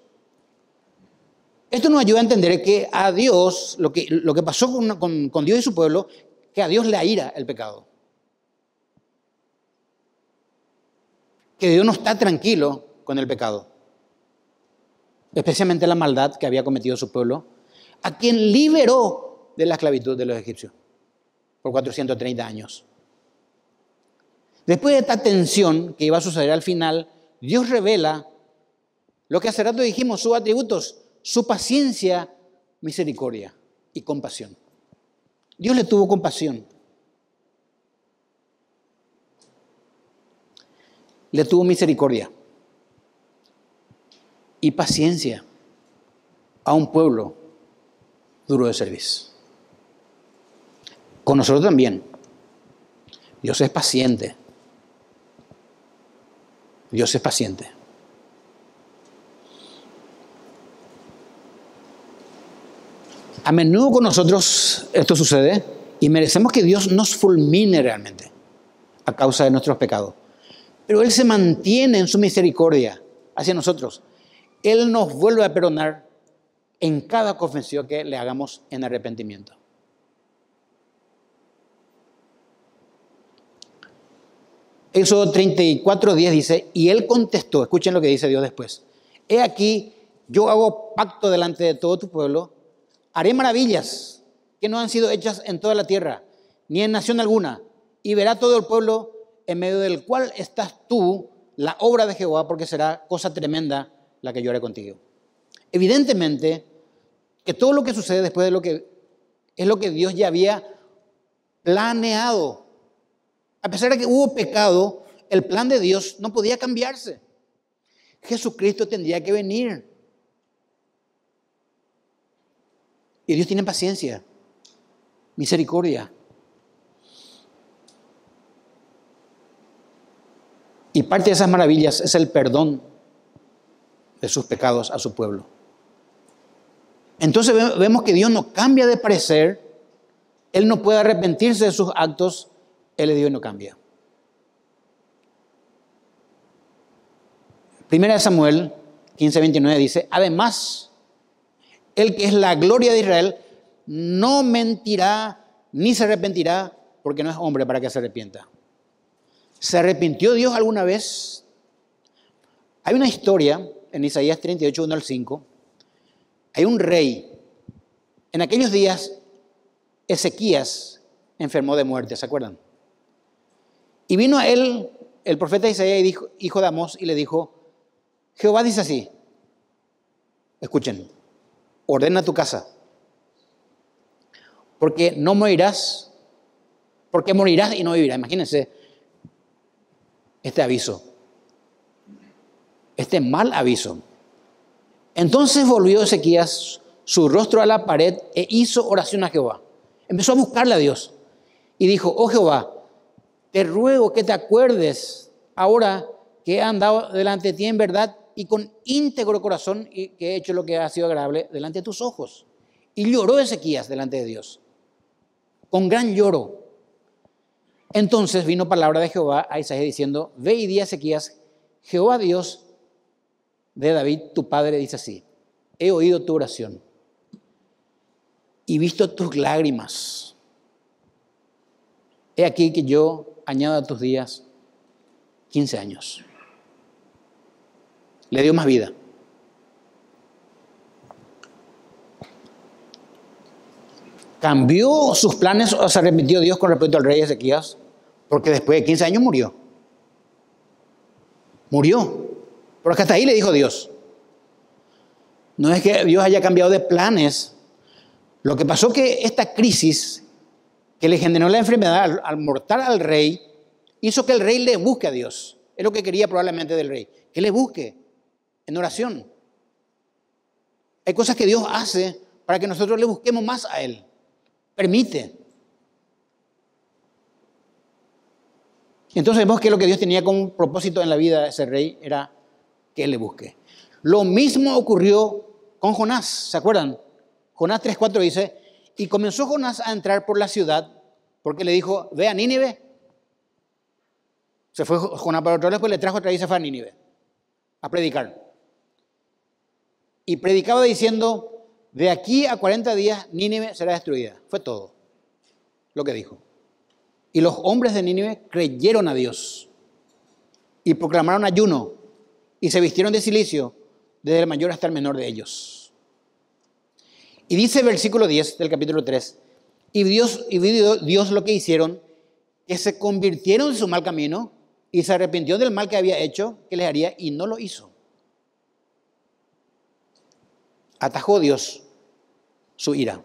Esto nos ayuda a entender que a Dios, lo que pasó con Dios y su pueblo, que a Dios le aira el pecado. Que Dios no está tranquilo con el pecado. Especialmente la maldad que había cometido su pueblo, a quien liberó de la esclavitud de los egipcios por 430 años. Después de esta tensión que iba a suceder al final, Dios revela lo que hace rato dijimos, sus atributos, su paciencia, misericordia y compasión. Dios le tuvo compasión. Le tuvo misericordia y paciencia a un pueblo duro de servicio. Con nosotros también. Dios es paciente. Dios es paciente. A menudo con nosotros esto sucede y merecemos que Dios nos fulmine realmente a causa de nuestros pecados. Pero Él se mantiene en su misericordia hacia nosotros. Él nos vuelve a perdonar en cada confesión que le hagamos en arrepentimiento. Éxodo 34:10 dice, y Él contestó, escuchen lo que dice Dios después, he aquí, yo hago pacto delante de todo tu pueblo, haré maravillas que no han sido hechas en toda la tierra, ni en nación alguna, y verá todo el pueblo en medio del cual estás tú, la obra de Jehová, porque será cosa tremenda la que yo haré contigo. Evidentemente, que todo lo que sucede después de es lo que Dios ya había planeado. A pesar de que hubo pecado, el plan de Dios no podía cambiarse. Jesucristo tendría que venir. Y Dios tiene paciencia, misericordia. Y parte de esas maravillas es el perdón de sus pecados a su pueblo. Entonces vemos que Dios no cambia de parecer, Él no puede arrepentirse de sus actos, Él es Dios y no cambia. Primera de Samuel 15:29 dice, además, el que es la gloria de Israel no mentirá ni se arrepentirá porque no es hombre para que se arrepienta. ¿Se arrepintió Dios alguna vez? Hay una historia en Isaías 38, 1 al 5. Hay un rey. En aquellos días, Ezequías enfermó de muerte, ¿se acuerdan? Y vino a él el profeta Isaías, y dijo, hijo de Amós, y le dijo, Jehová dice así, escuchen, ordena tu casa, porque no morirás, porque morirás y no vivirás. Imagínense este aviso, este mal aviso. Entonces volvió Ezequías su rostro a la pared e hizo oración a Jehová. Empezó a buscarle a Dios y dijo, oh Jehová, te ruego que te acuerdes ahora que he andado delante de ti en verdad y con íntegro corazón y que he hecho lo que ha sido agradable delante de tus ojos. Y lloró Ezequías delante de Dios, con gran lloro. Entonces vino palabra de Jehová a Isaías diciendo, ve y di a Ezequías, Jehová Dios de David, tu padre, dice así, he oído tu oración y visto tus lágrimas. He aquí que yo añado a tus días 15 años. Le dio más vida. ¿Cambió sus planes o se arrepintió Dios con respecto al rey Ezequías? Porque después de 15 años murió. Murió. Pero hasta ahí le dijo Dios. No es que Dios haya cambiado de planes. Lo que pasó que esta crisis que le generó la enfermedad al mortal al rey, hizo que el rey le busque a Dios. Es lo que quería probablemente del rey. Que le busque en oración. Hay cosas que Dios hace para que nosotros le busquemos más a Él. Permite. Entonces vemos que lo que Dios tenía como propósito en la vida de ese rey era que Él le busque. Lo mismo ocurrió con Jonás, ¿se acuerdan? Jonás 3:4 dice, y comenzó Jonás a entrar por la ciudad porque le dijo, ve a Nínive. Se fue Jonás para otro lado, después le trajo otra vez y se fue a Nínive a predicar. Y predicaba diciendo, de aquí a 40 días Nínive será destruida. Fue todo lo que dijo. Y los hombres de Nínive creyeron a Dios y proclamaron ayuno y se vistieron de cilicio desde el mayor hasta el menor de ellos. Y dice el versículo 10 del capítulo 3, y vio Dios lo que hicieron, que se convirtieron de su mal camino y se arrepintió del mal que había hecho, que les haría, y no lo hizo. Atajó Dios su ira.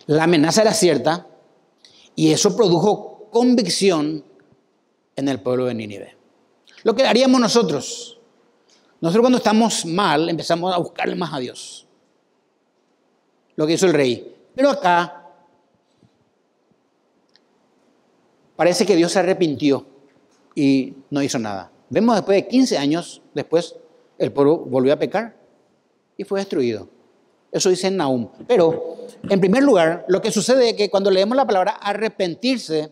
La amenaza era cierta y eso produjo convicción en el pueblo de Nínive. Lo que haríamos nosotros cuando estamos mal empezamos a buscarle más a Dios. Lo que hizo el rey. Pero acá parece que Dios se arrepintió y no hizo nada. Vemos después de 15 años después, el pueblo volvió a pecar y fue destruido. Eso dice Nahum. Pero, en primer lugar, lo que sucede es que cuando leemos la palabra arrepentirse,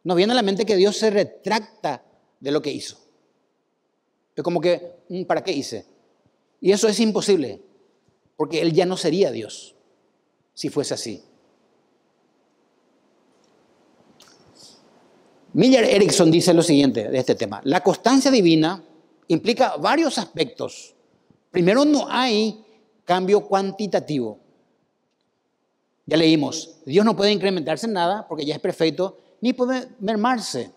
nos viene a la mente que Dios se retracta de lo que hizo. Es como que, ¿para qué hice? Y eso es imposible, porque Él ya no sería Dios si fuese así. Miller Erickson dice lo siguiente de este tema. La constancia divina implica varios aspectos. Primero, no hay cambio cuantitativo. Ya leímos, Dios no puede incrementarse en nada porque ya es perfecto, ni puede mermarse.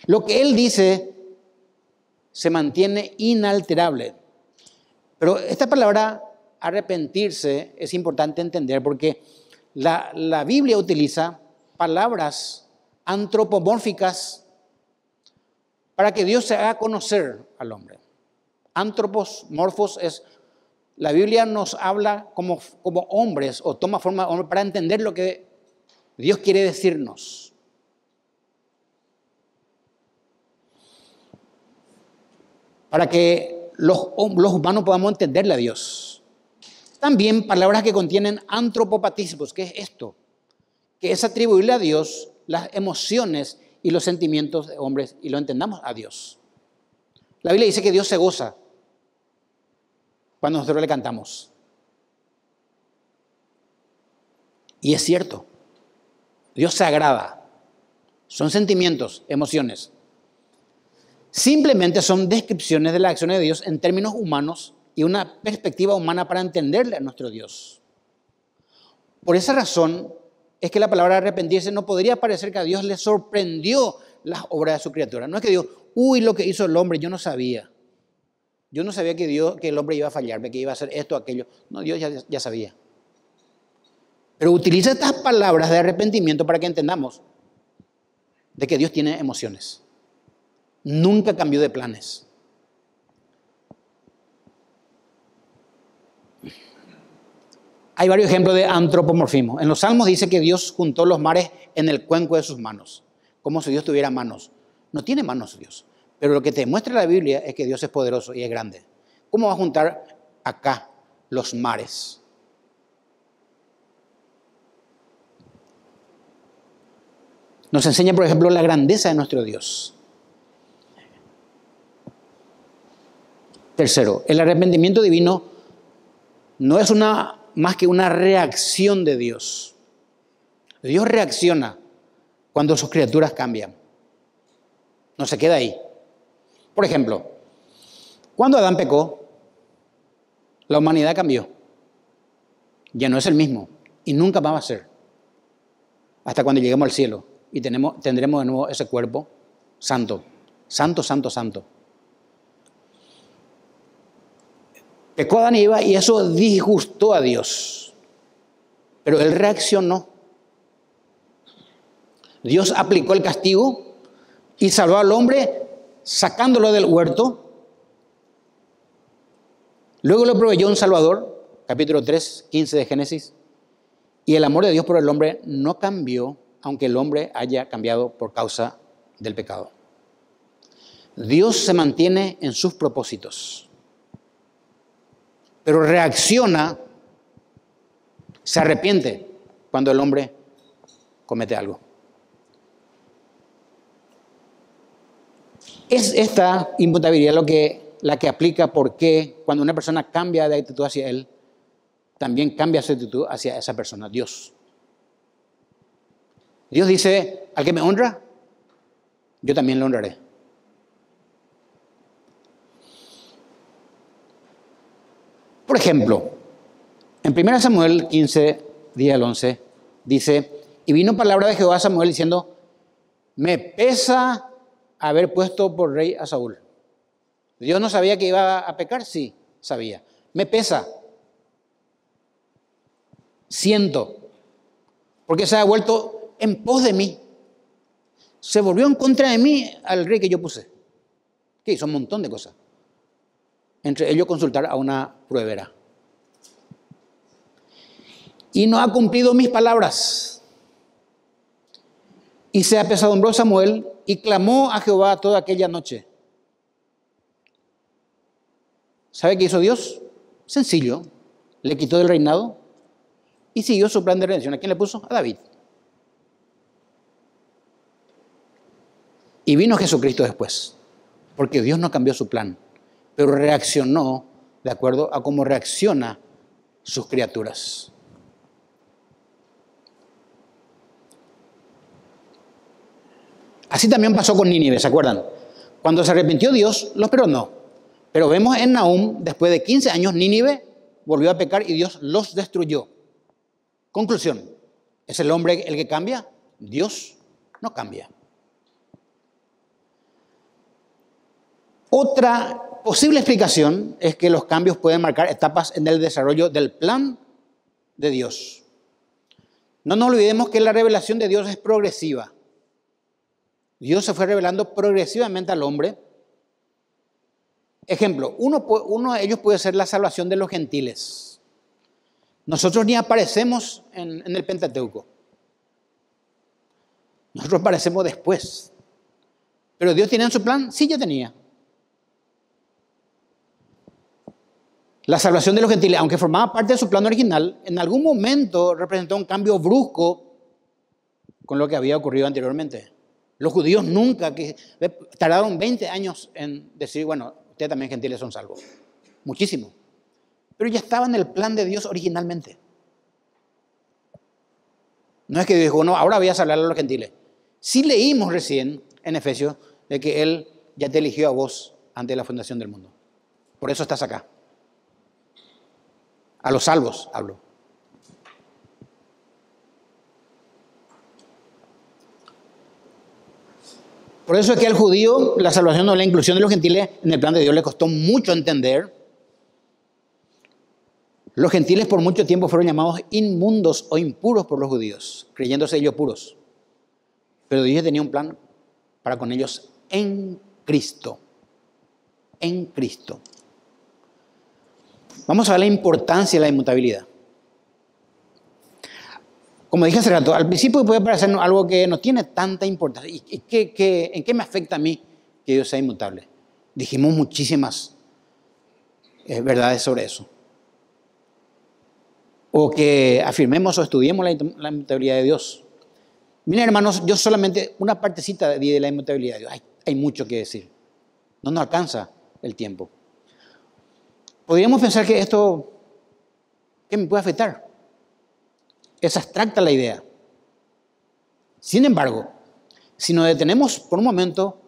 Lo que Él dice se mantiene inalterable. Pero esta palabra arrepentirse es importante entender porque la Biblia utiliza palabras antropomórficas para que Dios se haga conocer al hombre. Antropomorfos es, la Biblia nos habla como hombres o toma forma de hombre para entender lo que Dios quiere decirnos. Para que los humanos podamos entenderle a Dios. También palabras que contienen antropopatismos, ¿qué es esto? Que es atribuirle a Dios las emociones y los sentimientos de hombres y lo entendamos a Dios. La Biblia dice que Dios se goza cuando nosotros le cantamos. Y es cierto, Dios se agrada. Son sentimientos, emociones. Simplemente son descripciones de las acciones de Dios en términos humanos y una perspectiva humana para entenderle a nuestro Dios. Por esa razón es que la palabra arrepentirse no podría parecer que a Dios le sorprendió las obras de su criatura. No es que Dios, lo que hizo el hombre, yo no sabía. Yo no sabía que el hombre iba a fallarme, que iba a hacer esto, aquello. No, Dios ya sabía. Pero utiliza estas palabras de arrepentimiento para que entendamos de que Dios tiene emociones. Nunca cambió de planes. Hay varios ejemplos de antropomorfismo. En los Salmos dice que Dios juntó los mares en el cuenco de sus manos, como si Dios tuviera manos. No tiene manos Dios, pero lo que te muestra la Biblia es que Dios es poderoso y es grande. ¿Cómo va a juntar acá los mares? Nos enseña, por ejemplo, la grandeza de nuestro Dios. Tercero, el arrepentimiento divino no es más que una reacción de Dios. Dios reacciona cuando sus criaturas cambian. No se queda ahí. Por ejemplo, cuando Adán pecó, la humanidad cambió. Ya no es el mismo y nunca más va a ser. Hasta cuando lleguemos al cielo y tendremos de nuevo ese cuerpo santo, santo, santo, santo. Pecó Adán y Eva y eso disgustó a Dios. Pero Él reaccionó. Dios aplicó el castigo y salvó al hombre sacándolo del huerto. Luego le proveyó un Salvador, capítulo 3, 15 de Génesis. Y el amor de Dios por el hombre no cambió, aunque el hombre haya cambiado por causa del pecado. Dios se mantiene en sus propósitos, pero reacciona, se arrepiente cuando el hombre comete algo. Es esta inmutabilidad la que aplica por qué cuando una persona cambia de actitud hacia Él, también cambia su actitud hacia esa persona, Dios. Dios dice, al que me honra, yo también lo honraré. Por ejemplo, en 1 Samuel 15, 10 al 11, dice, y vino palabra de Jehová a Samuel diciendo, me pesa haber puesto por rey a Saúl. Dios no sabía que iba a pecar, sí, sabía. Me pesa. Siento, porque se ha vuelto en pos de mí. Se volvió en contra de mí al rey que yo puse. Que hizo un montón de cosas. Entre ellos consultar a una pruebera. Y no ha cumplido mis palabras. Y se apesadumbró Samuel y clamó a Jehová toda aquella noche. ¿Sabe qué hizo Dios? Sencillo. Le quitó del reinado y siguió su plan de redención. ¿A quién le puso? A David. Y vino Jesucristo después, porque Dios no cambió su plan, pero reaccionó de acuerdo a cómo reacciona sus criaturas. Así también pasó con Nínive, ¿se acuerdan? Cuando se arrepintió Dios, los perdonó. Pero vemos en Nahum, después de 15 años, Nínive volvió a pecar y Dios los destruyó. Conclusión, ¿es el hombre el que cambia? Dios no cambia. Otra posible explicación es que los cambios pueden marcar etapas en el desarrollo del plan de Dios. No nos olvidemos que la revelación de Dios es progresiva. Dios se fue revelando progresivamente al hombre. Ejemplo, uno de ellos puede ser la salvación de los gentiles. Nosotros ni aparecemos en el Pentateuco. Nosotros aparecemos después. ¿Pero Dios tiene en su plan? Sí, ya tenía. La salvación de los gentiles, aunque formaba parte de su plan original, en algún momento representó un cambio brusco con lo que había ocurrido anteriormente. Los judíos nunca, tardaron 20 años en decir, bueno, ustedes también gentiles son salvos. Muchísimo. Pero ya estaba en el plan de Dios originalmente. No es que Dios dijo, no, ahora voy a salvar a los gentiles. Sí leímos recién en Efesios de que Él ya te eligió a vos antes de la fundación del mundo. Por eso estás acá. A los salvos hablo. Por eso es que al judío la salvación o la inclusión de los gentiles en el plan de Dios le costó mucho entender. Los gentiles por mucho tiempo fueron llamados inmundos o impuros por los judíos, creyéndose ellos puros. Pero Dios tenía un plan para con ellos en Cristo. En Cristo. Vamos a ver la importancia de la inmutabilidad. Como dije hace rato, al principio puede parecer algo que no tiene tanta importancia. ¿Y en qué me afecta a mí que Dios sea inmutable? Dijimos muchísimas verdades sobre eso. O que afirmemos o estudiemos la inmutabilidad de Dios. Miren, hermanos, yo solamente una partecita de la inmutabilidad de Dios. Hay mucho que decir. No nos alcanza el tiempo. Podríamos pensar que esto, ¿qué me puede afectar? Es abstracta la idea. Sin embargo, si nos detenemos por un momento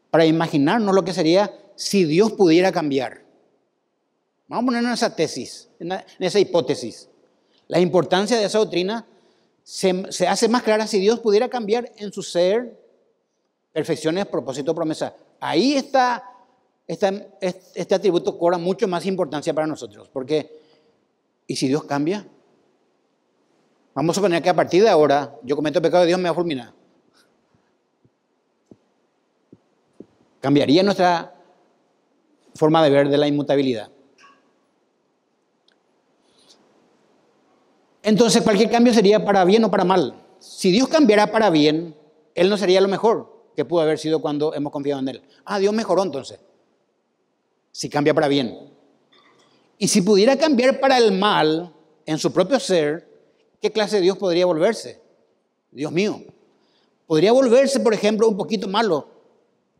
para imaginarnos lo que sería si Dios pudiera cambiar. Vamos a ponernos en esa tesis, en esa hipótesis. La importancia de esa doctrina se hace más clara si Dios pudiera cambiar en su ser perfecciones, propósito, promesa. Ahí está, este atributo cobra mucho más importancia para nosotros. Porque, ¿y si Dios cambia? Vamos a suponer que a partir de ahora yo cometo pecado de Dios, me va a fulminar. Cambiaría nuestra forma de ver de la inmutabilidad. Entonces, cualquier cambio sería para bien o para mal. Si Dios cambiara para bien, Él no sería lo mejor que pudo haber sido cuando hemos confiado en Él. Dios mejoró entonces, si cambia para bien. Y si pudiera cambiar para el mal en su propio ser, ¿qué clase de Dios podría volverse? Dios mío. ¿Podría volverse, por ejemplo, un poquito malo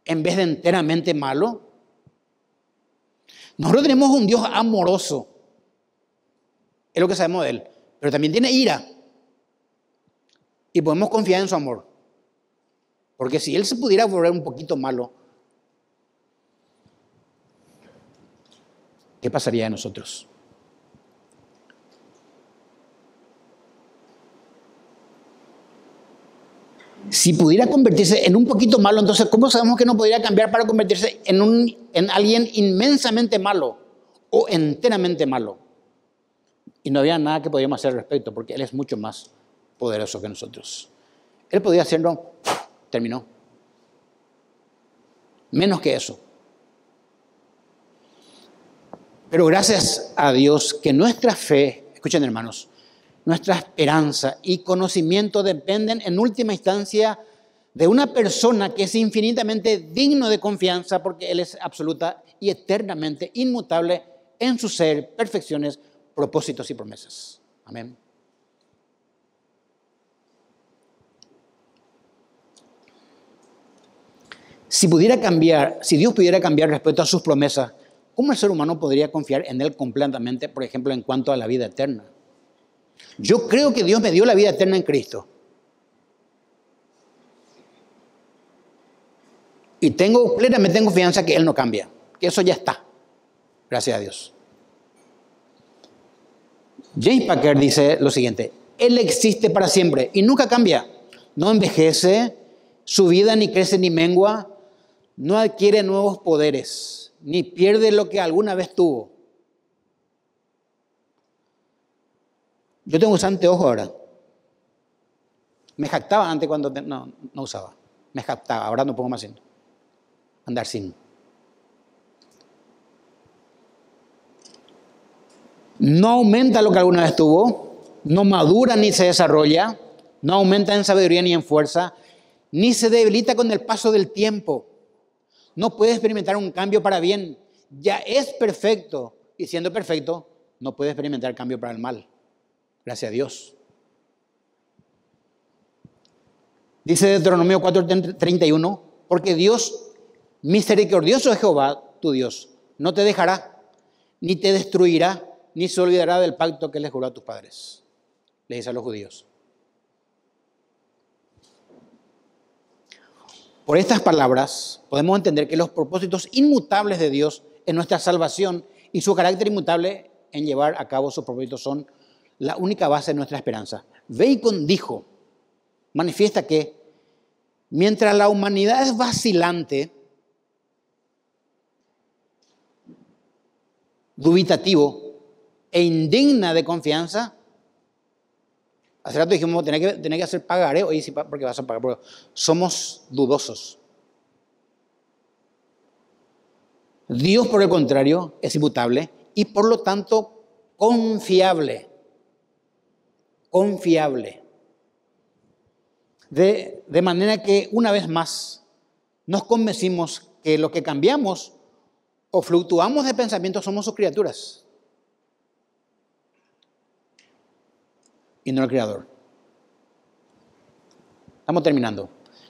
en vez de enteramente malo? Nosotros tenemos un Dios amoroso. Es lo que sabemos de Él. Pero también tiene ira. Y podemos confiar en su amor. Porque si Él se pudiera volver un poquito malo, ¿qué pasaría de nosotros? Si pudiera convertirse en un poquito malo, entonces ¿cómo sabemos que no podría cambiar para convertirse en alguien inmensamente malo o enteramente malo? Y no había nada que podíamos hacer al respecto, porque Él es mucho más poderoso que nosotros. Él podía hacerlo, terminó. Menos que eso. Pero gracias a Dios que nuestra fe, escuchen hermanos, nuestra esperanza y conocimiento dependen en última instancia de una persona que es infinitamente digno de confianza porque Él es absoluta y eternamente inmutable en su ser, perfecciones, propósitos y promesas. Amén. Si Dios pudiera cambiar respecto a sus promesas, ¿cómo el ser humano podría confiar en Él completamente, por ejemplo, en cuanto a la vida eterna? Yo creo que Dios me dio la vida eterna en Cristo. Y tengo plenamente confianza que Él no cambia, que eso ya está. Gracias a Dios. James Packer dice lo siguiente: Él existe para siempre y nunca cambia. No envejece, su vida ni crece ni mengua, no adquiere nuevos poderes, ni pierde lo que alguna vez tuvo. Yo tengo un anteojo ahora. Me jactaba antes cuando no usaba. Me jactaba, ahora no pongo más sin. Andar sin. No aumenta lo que alguna vez tuvo, no madura ni se desarrolla, no aumenta en sabiduría ni en fuerza, ni se debilita con el paso del tiempo. No puede experimentar un cambio para bien. Ya es perfecto y siendo perfecto no puede experimentar cambio para el mal. Gracias a Dios. Dice Deuteronomio 4:31, porque Dios misericordioso es Jehová, tu Dios, no te dejará, ni te destruirá, ni se olvidará del pacto que le juró a tus padres. Le dice a los judíos. Por estas palabras podemos entender que los propósitos inmutables de Dios en nuestra salvación y su carácter inmutable en llevar a cabo sus propósitos son la única base de nuestra esperanza. Bacon dijo, manifiesta que mientras la humanidad es vacilante, dubitativo e indigna de confianza, hace rato dijimos, tenés que hacer pagaré, hoy sí, porque vas a pagar, porque somos dudosos. Dios, por el contrario, es inmutable y por lo tanto confiable. Confiable. De manera que una vez más nos convencimos que lo que cambiamos o fluctuamos de pensamiento somos sus criaturas y no el Creador. Estamos terminando.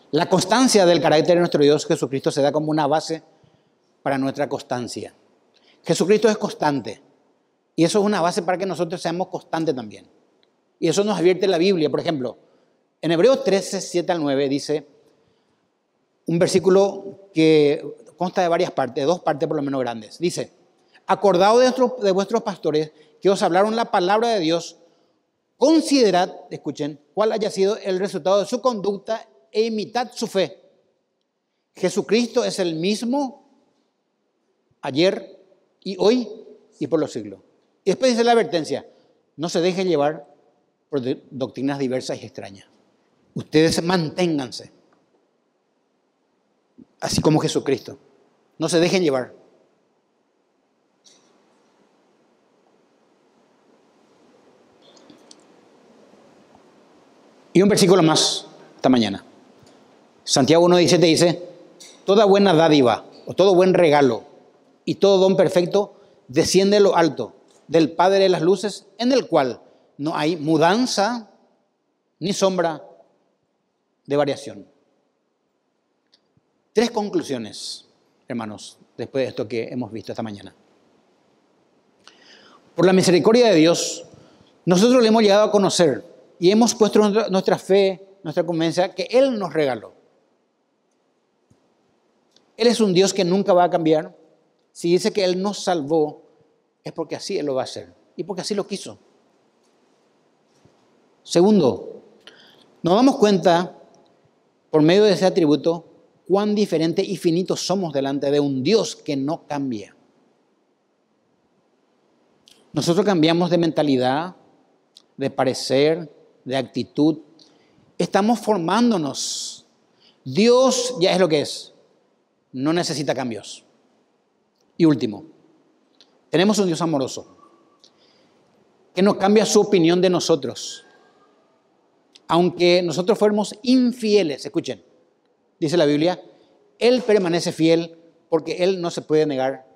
La constancia del carácter de nuestro Dios Jesucristo se da como una base para nuestra constancia. Jesucristo es constante y eso es una base para que nosotros seamos constantes también. Y eso nos advierte la Biblia. Por ejemplo, en Hebreos 13, 7 al 9 dice un versículo que consta de varias partes, de dos partes por lo menos grandes. Dice, acordaos de vuestros pastores que os hablaron la palabra de Dios considerad, escuchen, cuál haya sido el resultado de su conducta e imitad su fe. Jesucristo es el mismo ayer y hoy y por los siglos. Y después dice la advertencia, no se dejen llevar por doctrinas diversas y extrañas. Ustedes manténganse, así como Jesucristo. No se dejen llevar. Y un versículo más esta mañana. Santiago 1:17 dice, toda buena dádiva o todo buen regalo y todo don perfecto desciende de lo alto, del Padre de las luces, en el cual no hay mudanza ni sombra de variación. 3 conclusiones, hermanos, después de esto que hemos visto esta mañana. Por la misericordia de Dios, nosotros le hemos llegado a conocer y hemos puesto nuestra fe, nuestra confianza que Él nos regaló. Él es un Dios que nunca va a cambiar. Si dice que Él nos salvó, es porque así Él lo va a hacer y porque así lo quiso. Segundo, nos damos cuenta, por medio de ese atributo, cuán diferentes y finitos somos delante de un Dios que no cambia. Nosotros cambiamos de mentalidad, de parecer, de actitud. Estamos formándonos. Dios ya es lo que es. No necesita cambios. Y último, tenemos un Dios amoroso que no cambia su opinión de nosotros. Aunque nosotros fuéramos infieles, escuchen, dice la Biblia, Él permanece fiel porque Él no se puede negar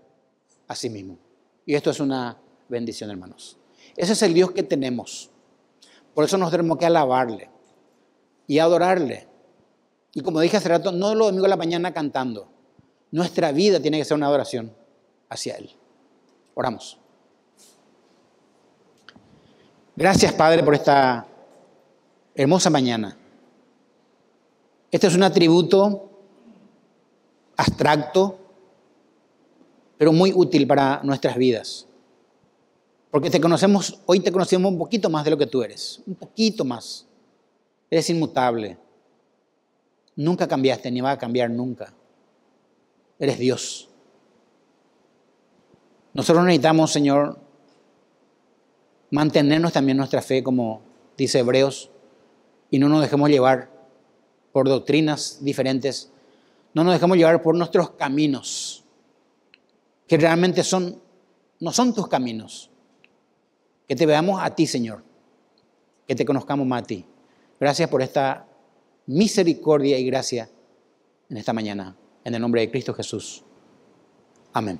a sí mismo. Y esto es una bendición, hermanos. Ese es el Dios que tenemos. Por eso nos tenemos que alabarle y adorarle. Y como dije hace rato, no los domingos a la mañana cantando. Nuestra vida tiene que ser una adoración hacia Él. Oramos. Gracias, Padre, por esta hermosa mañana. Este es un atributo abstracto, pero muy útil para nuestras vidas. Porque hoy te conocemos un poquito más de lo que tú eres. Un poquito más. Eres inmutable. Nunca cambiaste, ni vas a cambiar nunca. Eres Dios. Nosotros necesitamos, Señor, mantenernos también nuestra fe, como dice Hebreos, y no nos dejemos llevar por doctrinas diferentes. No nos dejemos llevar por nuestros caminos, que realmente no son tus caminos. Que te veamos a ti, Señor. Que te conozcamos más a ti. Gracias por esta misericordia y gracia en esta mañana. En el nombre de Cristo Jesús. Amén.